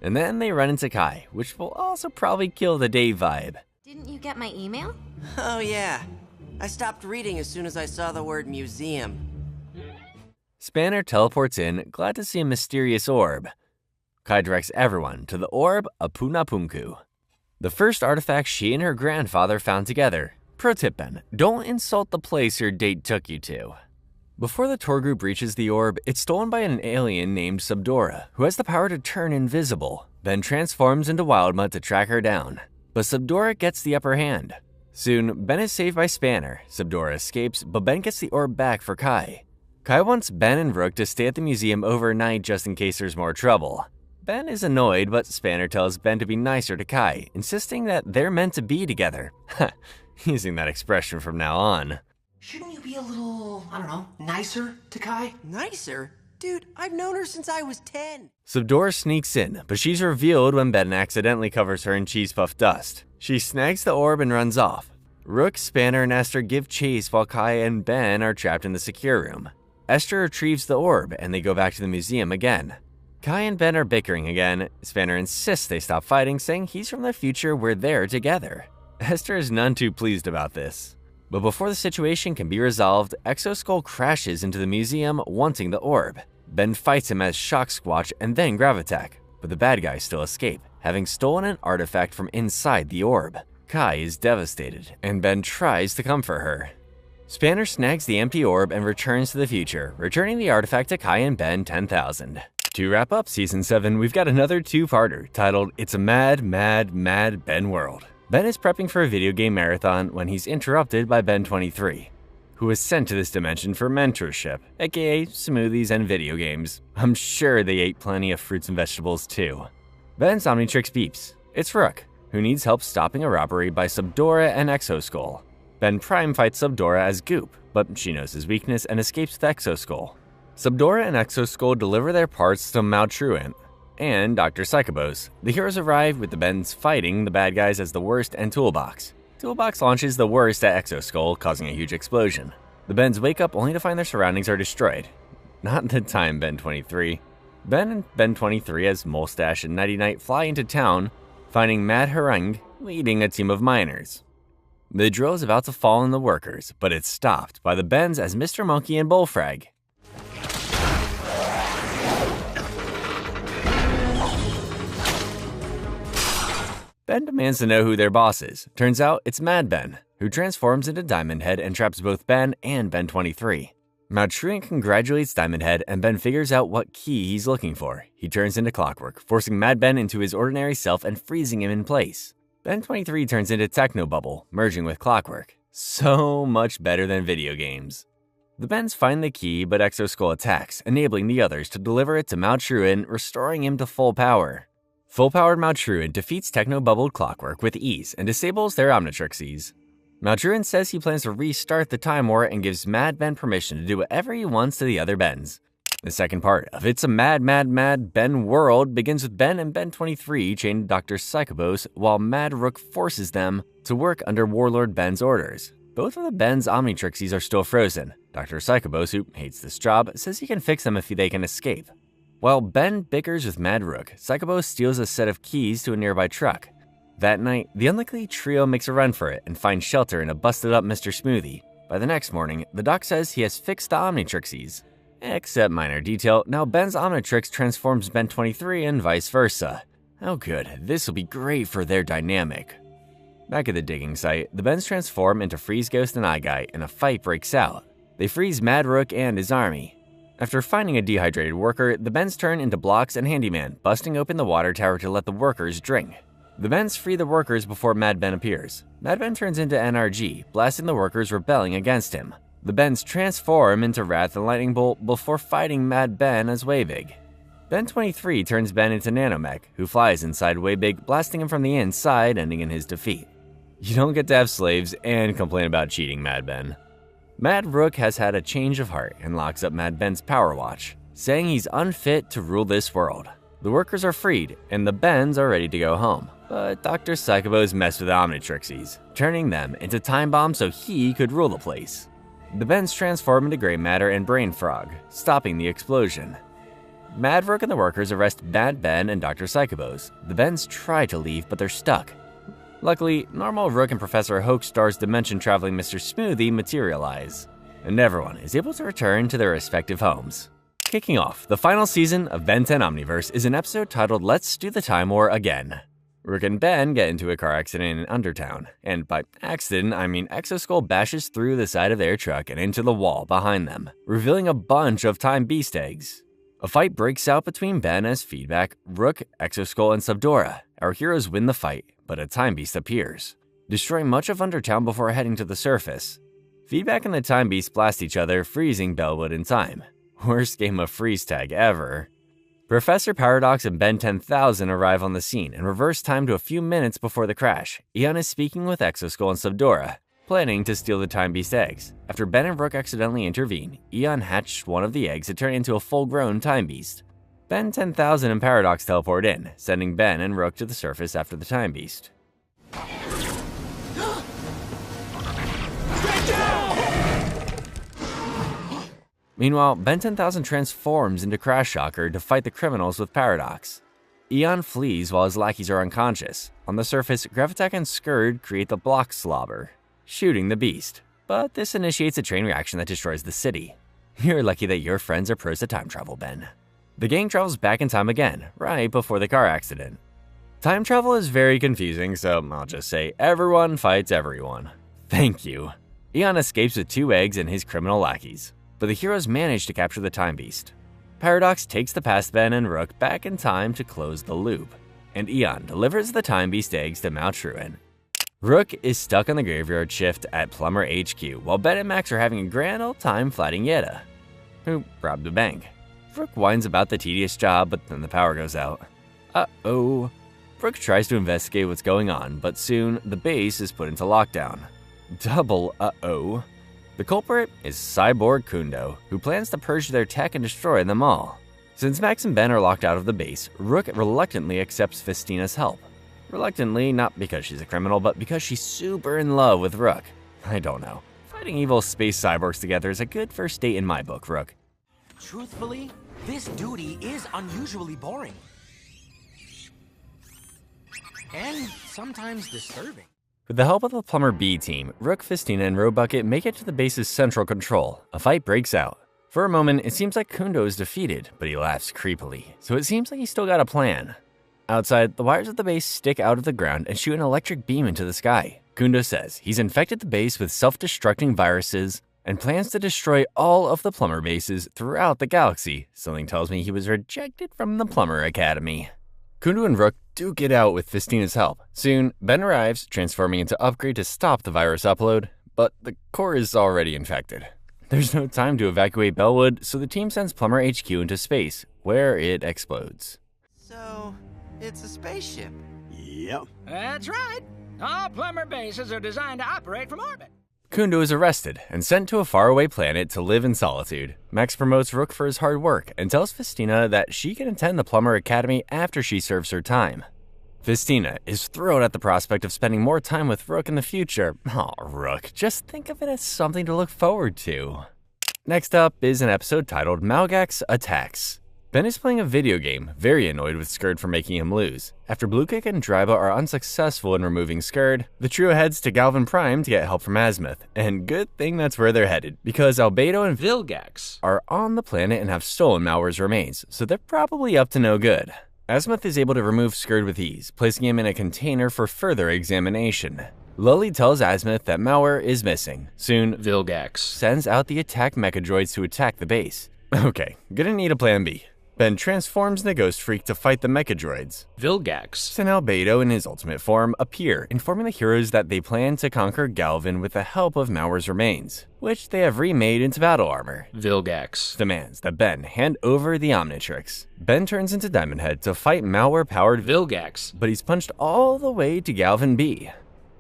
And then they run into Kai, which will also probably kill the day vibe. Didn't you get my email? Oh yeah. I stopped reading as soon as I saw the word museum. Spanner teleports in, glad to see a mysterious orb. Kai directs everyone to the orb Apunapunku, the first artifact she and her grandfather found together. Pro tip, Ben, don't insult the place your date took you to. Before the tour group reaches the orb, it's stolen by an alien named Subdora, who has the power to turn invisible. Ben transforms into Wildmud to track her down, but Subdora gets the upper hand. Soon, Ben is saved by Spanner. Subdora escapes, but Ben gets the orb back for Kai. Kai wants Ben and Rook to stay at the museum overnight just in case there's more trouble. Ben is annoyed, but Spanner tells Ben to be nicer to Kai, insisting that they're meant to be together. Using that expression from now on. Shouldn't you be a little, I don't know, nicer to Kai? Nicer? Dude, I've known her since I was 10. Subdora sneaks in, but she's revealed when Ben accidentally covers her in cheese puff dust. She snags the orb and runs off. Rook, Spanner, and Esther give chase while Kai and Ben are trapped in the secure room. Esther retrieves the orb, and they go back to the museum again. Kai and Ben are bickering again. Spanner insists they stop fighting, saying he's from the future where they're together. Esther is none too pleased about this. But before the situation can be resolved, Exoskull crashes into the museum wanting the orb. Ben fights him as Shock Squatch and then Gravitech, but the bad guys still escape, having stolen an artifact from inside the orb. Kai is devastated, and Ben tries to comfort her. Spanner snags the empty orb and returns to the future, returning the artifact to Kai and Ben 10,000. To wrap up Season 7, we've got another two-parter titled It's a Mad, Mad, Mad Ben World. Ben is prepping for a video game marathon when he's interrupted by Ben23, who is sent to this dimension for mentorship, aka smoothies and video games. I'm sure they ate plenty of fruits and vegetables too. Ben's Omnitrix beeps. It's Rook, who needs help stopping a robbery by Subdora and Exoskull. Ben Prime fights Subdora as Goop, but she knows his weakness and escapes with Exoskull. Subdora and Exoskull deliver their parts to Maltruant and Dr. Psychobos. The heroes arrive with the Bens fighting the bad guys as the Worst and Toolbox. Toolbox launches the Worst at Exoskull, causing a huge explosion. The Bens wake up only to find their surroundings are destroyed. Not the time, Ben23. Ben and Ben23 as Molstache and Nighty Night fly into town, finding Mad Harangue leading a team of miners. The drill is about to fall on the workers, but it's stopped by the Bens as Mr. Monkey and Bullfrag. Ben demands to know who their boss is. Turns out it's Mad Ben, who transforms into Diamond Head and traps both Ben and Ben23. Maltruant congratulates Diamond Head, and Ben figures out what key he's looking for. He turns into Clockwork, forcing Mad Ben into his ordinary self and freezing him in place. Ben23 turns into Technobubble, merging with Clockwork. So much better than video games. The Bens find the key, but Exoskull attacks, enabling the others to deliver it to Maltruant, restoring him to full power. Full-powered Maltruant defeats Technobubbled Clockwork with ease and disables their Omnitrixies. Maltruant says he plans to restart the Time War and gives Mad Ben permission to do whatever he wants to the other Bens. The second part of It's a Mad, Mad, Mad Ben World begins with Ben and Ben23 chained to Dr. Psychobos while Mad Rook forces them to work under Warlord Ben's orders. Both of the Ben's Omnitrixies are still frozen. Dr. Psychobos, who hates this job, says he can fix them if they can escape. While Ben bickers with Mad Rook, Psychobos steals a set of keys to a nearby truck. That night, the unlikely trio makes a run for it and finds shelter in a busted-up Mr. Smoothie. By the next morning, the doc says he has fixed the Omnitrixies. Except minor detail, now Ben's Omnitrix transforms Ben-23 and vice versa. Oh good, this will be great for their dynamic. Back at the digging site, the Bens transform into Freeze Ghost and Eye Guy, and a fight breaks out. They freeze Mad Rook and his army. After finding a dehydrated worker, the Bens turn into Blocks and Handyman, busting open the water tower to let the workers drink. The Bens free the workers before Mad Ben appears. Mad Ben turns into NRG, blasting the workers rebelling against him. The Bens transform into Wrath and Lightning Bolt before fighting Mad Ben as Waybig. Ben-23 turns Ben into Nanomech, who flies inside Waybig, blasting him from the inside, ending in his defeat. You don't get to have slaves and complain about cheating, Mad Ben. Mad Rook has had a change of heart and locks up Mad Ben's Power Watch, saying he's unfit to rule this world. The workers are freed, and the Bens are ready to go home. But Dr. Psychobos messed with the Omnitrixies, turning them into time bombs so he could rule the place. The Bens transform into Gray Matter and Brain Frog, stopping the explosion. Mad Rook and the workers arrest Mad Ben and Dr. Psychobos. The Bens try to leave, but they're stuck. Luckily, normal Rook and Professor Hoakstar's dimension-traveling Mr. Smoothie materialize, and everyone is able to return to their respective homes. Kicking off, the final season of Ben 10 Omniverse is an episode titled Let's Do the Time War Again. Rook and Ben get into a car accident in Undertown, and by accident, I mean Exoskull bashes through the side of their truck and into the wall behind them, revealing a bunch of Time Beast eggs. A fight breaks out between Ben as feedback, Rook, Exoskull, and Subdora. Our heroes win the fight, but a Time Beast appears, destroying much of Undertown before heading to the surface. Feedback and the Time Beast blast each other, freezing Bellwood in time. Worst game of freeze tag ever. Professor Paradox and Ben 10,000 arrive on the scene and reverse time to a few minutes before the crash. Eon is speaking with Exoskull and Subdora, planning to steal the Time Beast eggs. After Ben and Rook accidentally intervene, Eon hatched one of the eggs to turn into a full-grown Time Beast. Ben 10,000 and Paradox teleport in, sending Ben and Rook to the surface after the Time Beast. Meanwhile, Ben 10,000 transforms into Crash Shocker to fight the criminals with Paradox. Eon flees while his lackeys are unconscious. On the surface, Gravitek and Skurd create the Block Slobber, shooting the beast. But this initiates a chain reaction that destroys the city. You're lucky that your friends are pros at time travel, Ben. The gang travels back in time again, right before the car accident. Time travel is very confusing, so I'll just say everyone fights everyone. Thank you. Eon escapes with 2 eggs and his criminal lackeys, but the heroes manage to capture the Time Beast. Paradox takes the past Ben and Rook back in time to close the loop, and Eon delivers the Time Beast eggs to Mount Truin. Rook is stuck on the graveyard shift at Plumber HQ, while Ben and Max are having a grand old time fighting Yetta, who robbed a bank. Rook whines about the tedious job, but then the power goes out. Uh-oh. Rook tries to investigate what's going on, but soon the base is put into lockdown. Double uh-oh. The culprit is Cyborg Kundo, who plans to purge their tech and destroy them all. Since Max and Ben are locked out of the base, Rook reluctantly accepts Festina's help. Reluctantly, not because she's a criminal, but because she's super in love with Rook. I don't know. Fighting evil space cyborgs together is a good first date in my book, Rook. Truthfully, this duty is unusually boring. And sometimes disturbing. With the help of the Plumber B team, Rook, Festina, and Roebucket make it to the base's central control. A fight breaks out. For a moment, it seems like Kundo is defeated, but he laughs creepily, so it seems like he's still got a plan. Outside, the wires of the base stick out of the ground and shoot an electric beam into the sky. Kundo says he's infected the base with self-destructing viruses and plans to destroy all of the Plumber bases throughout the galaxy. Something tells me he was rejected from the Plumber Academy. Kundo and Rook do get out with Festina's help. Soon, Ben arrives, transforming into Upgrade to stop the virus upload, but the core is already infected. There's no time to evacuate Bellwood, so the team sends Plumber HQ into space, where it explodes. So, it's a spaceship. Yep. That's right. All Plumber bases are designed to operate from orbit. Kundo is arrested and sent to a faraway planet to live in solitude. Max promotes Rook for his hard work and tells Festina that she can attend the Plumber Academy after she serves her time. Festina is thrilled at the prospect of spending more time with Rook in the future. Aw, Rook, just think of it as something to look forward to. Next up is an episode titled Malgax Attacks. Ben is playing a video game, very annoyed with Skurd for making him lose. After Bluekick and Dryba are unsuccessful in removing Skurd, the trio heads to Galvin Prime to get help from Azimuth. And good thing that's where they're headed, because Albedo and Vilgax are on the planet and have stolen Malware's remains, so they're probably up to no good. Azimuth is able to remove Skurd with ease, placing him in a container for further examination. Lully tells Azimuth that Malware is missing. Soon, Vilgax sends out the attack mechadroids to attack the base. Okay, gonna need a plan B. Ben transforms the Ghost Freak to fight the mechadroids. Vilgax and Albedo in his ultimate form appear, informing the heroes that they plan to conquer Galvin with the help of Malware's remains, which they have remade into battle armor. Vilgax demands that Ben hand over the Omnitrix. Ben turns into Diamond Head to fight Malware-powered Vilgax, but he's punched all the way to Galvin B.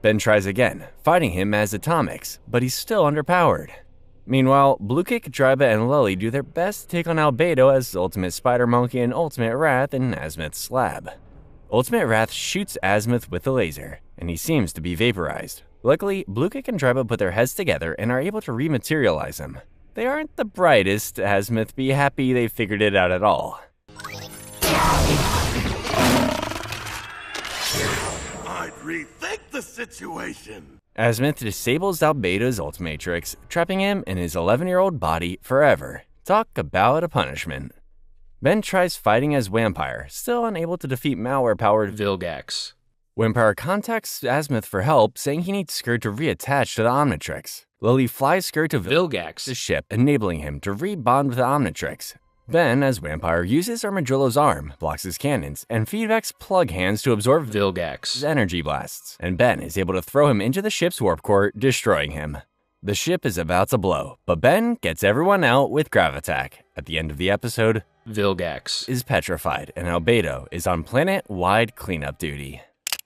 Ben tries again, fighting him as Atomics, but he's still underpowered. Meanwhile, Bluekick, Dryba, and Lully do their best to take on Albedo as Ultimate Spider Monkey and Ultimate Wrath in Azimuth's lab. Ultimate Wrath shoots Azimuth with a laser, and he seems to be vaporized. Luckily, Bluekick and Dryba put their heads together and are able to rematerialize him. They aren't the brightest, Azimuth be happy they figured it out at all. I'd rethink the situation. Azimuth disables Albedo's Ultimatrix, trapping him in his 11-year-old body forever. Talk about a punishment. Ben tries fighting as Vampire, still unable to defeat Malware-powered Vilgax. Vampire contacts Azimuth for help, saying he needs Skurd to reattach to the Omnitrix. Lully flies Skurd to Vilgax's ship, enabling him to rebond with the Omnitrix. Ben, as Vampire, uses Armadillo's arm, blocks his cannons, and feedbacks plug hands to absorb Vilgax's energy blasts, and Ben is able to throw him into the ship's warp core, destroying him. The ship is about to blow, but Ben gets everyone out with Gravitack. At the end of the episode, Vilgax is petrified, and Albedo is on planet-wide cleanup duty.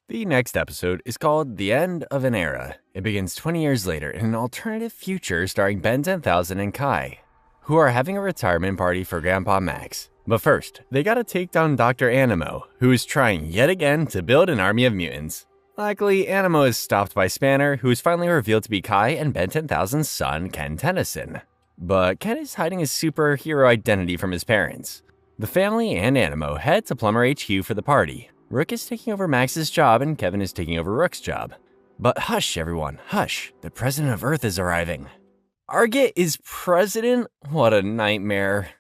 The next episode is called The End of an Era. It begins 20 years later in an alternative future starring Ben10,000 and Kai, who are having a retirement party for Grandpa Max. But first, they gotta take down Dr. Animo, who is trying yet again to build an army of mutants. Luckily, Animo is stopped by Spanner, who is finally revealed to be Kai and Ben10,000's son, Ken Tennyson. But Ken is hiding his superhero identity from his parents. The family and Animo head to Plumber HQ for the party. Rook is taking over Max's job and Kevin is taking over Rook's job. But hush, everyone, hush. The president of Earth is arriving. Argit is president? What a nightmare.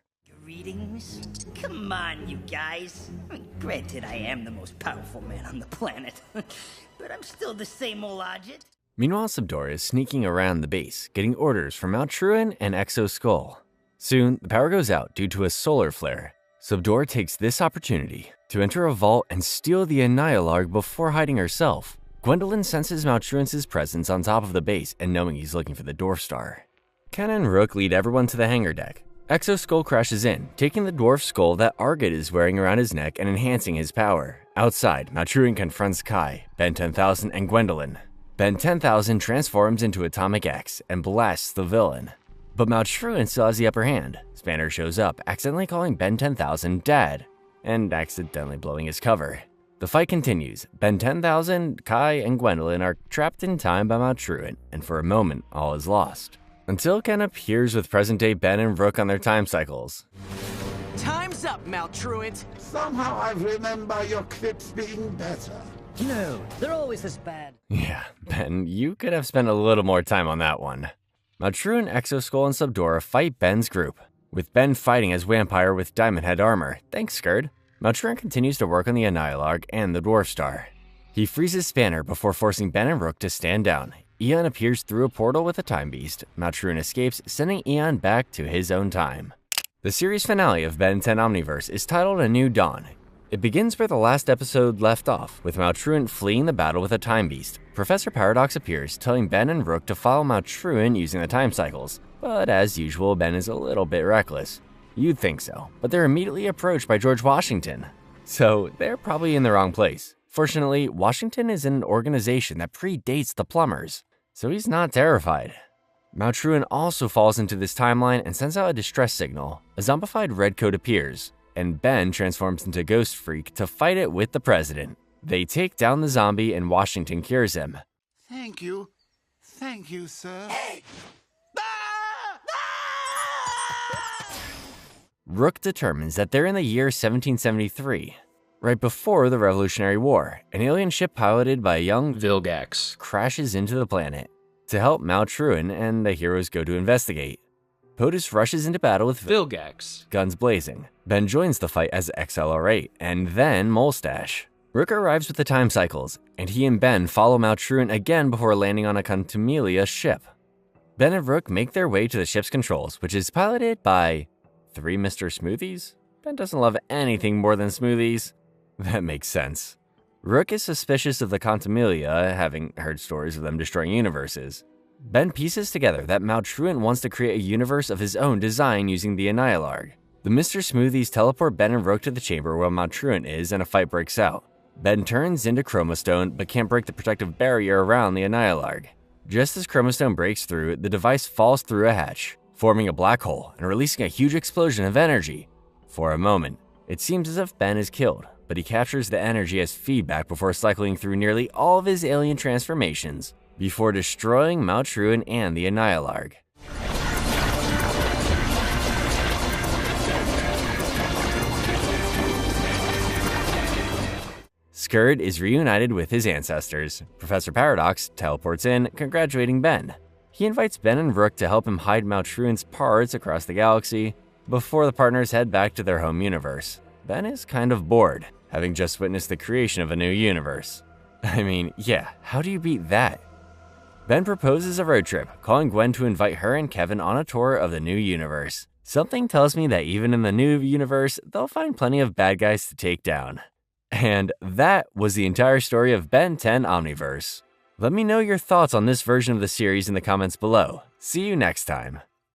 Greetings? Come on, you guys. Granted, I am the most powerful man on the planet, but I'm still the same old Argit. Meanwhile, Subdora is sneaking around the base, getting orders from Maltruan and Exo Skull. Soon, the power goes out due to a solar flare. Subdora takes this opportunity to enter a vault and steal the Annihilarg before hiding herself. Gwendolyn senses Maltruan's presence on top of the base and knowing he's looking for the Dwarf Star. Ken and Rook lead everyone to the hangar deck. Exo Skull crashes in, taking the dwarf skull that Argit is wearing around his neck and enhancing his power. Outside, Maltruan confronts Kai, Ben10,000, and Gwendolyn. Ben10,000 transforms into Atomic X and blasts the villain. But Maltruan still has the upper hand. Spanner shows up, accidentally calling Ben10,000 Dad, and accidentally blowing his cover. The fight continues. Ben10,000, Kai, and Gwendolyn are trapped in time by Maltruan, and for a moment, all is lost. Until Ken appears with present-day Ben and Rook on their time cycles. Time's up, Maltruant. Somehow I remember your clips being better. No, they're always this bad. Yeah, Ben, you could have spent a little more time on that one. Maltruan, Exo Skull, and Subdora fight Ben's group, with Ben fighting as Vampire with Diamond Head armor. Thanks, Skurd. Maltruan continues to work on the Annihilarg and the Dwarf Star. He freezes Spanner before forcing Ben and Rook to stand down. Eon appears through a portal with a time beast. Maltruan escapes, sending Eon back to his own time. The series finale of Ben10 Omniverse is titled A New Dawn. It begins where the last episode left off, with Maltruan fleeing the battle with a time beast. Professor Paradox appears, telling Ben and Rook to follow Maltruan using the time cycles. But as usual, Ben is a little bit reckless. You'd think so, but they're immediately approached by George Washington. So they're probably in the wrong place. Fortunately, Washington is an organization that predates the Plumbers, so he's not terrified. Maltruan also falls into this timeline and sends out a distress signal. A zombified Redcoat appears, and Ben transforms into Ghost Freak to fight it with the president. They take down the zombie and Washington cures him. Thank you, sir. Hey! Rook determines that they're in the year 1773, right before the Revolutionary War. An alien ship piloted by a young Vilgax crashes into the planet. To help Maltruan and the heroes go to investigate. POTUS rushes into battle with Vilgax, guns blazing. Ben joins the fight as XLR8, and then Molestache. Rook arrives with the time cycles, and he and Ben follow Maltruan again before landing on a Contumelia ship. Ben and Rook make their way to the ship's controls, which is piloted by 3 Mr. Smoothies? Ben doesn't love anything more than smoothies. That makes sense. Rook is suspicious of the Contumelia, having heard stories of them destroying universes. Ben pieces together that Maltruan wants to create a universe of his own design using the Annihilarg. The Mr. Smoothies teleport Ben and Rook to the chamber where Maltruan is, and a fight breaks out. Ben turns into Chromostone, but can't break the protective barrier around the Annihilarg. Just as Chromostone breaks through, the device falls through a hatch, forming a black hole and releasing a huge explosion of energy. For a moment, it seems as if Ben is killed, but he captures the energy as feedback before cycling through nearly all of his alien transformations, before destroying Maltruan and the Annihilarg. Skurd is reunited with his ancestors. Professor Paradox teleports in, congratulating Ben. He invites Ben and Rook to help him hide Maltruan's parts across the galaxy before the partners head back to their home universe. Ben is kind of bored, having just witnessed the creation of a new universe. I mean, yeah, how do you beat that? Ben proposes a road trip, calling Gwen to invite her and Kevin on a tour of the new universe. Something tells me that even in the new universe, they'll find plenty of bad guys to take down. And that was the entire story of Ben 10 Omniverse. Let me know your thoughts on this version of the series in the comments below. See you next time.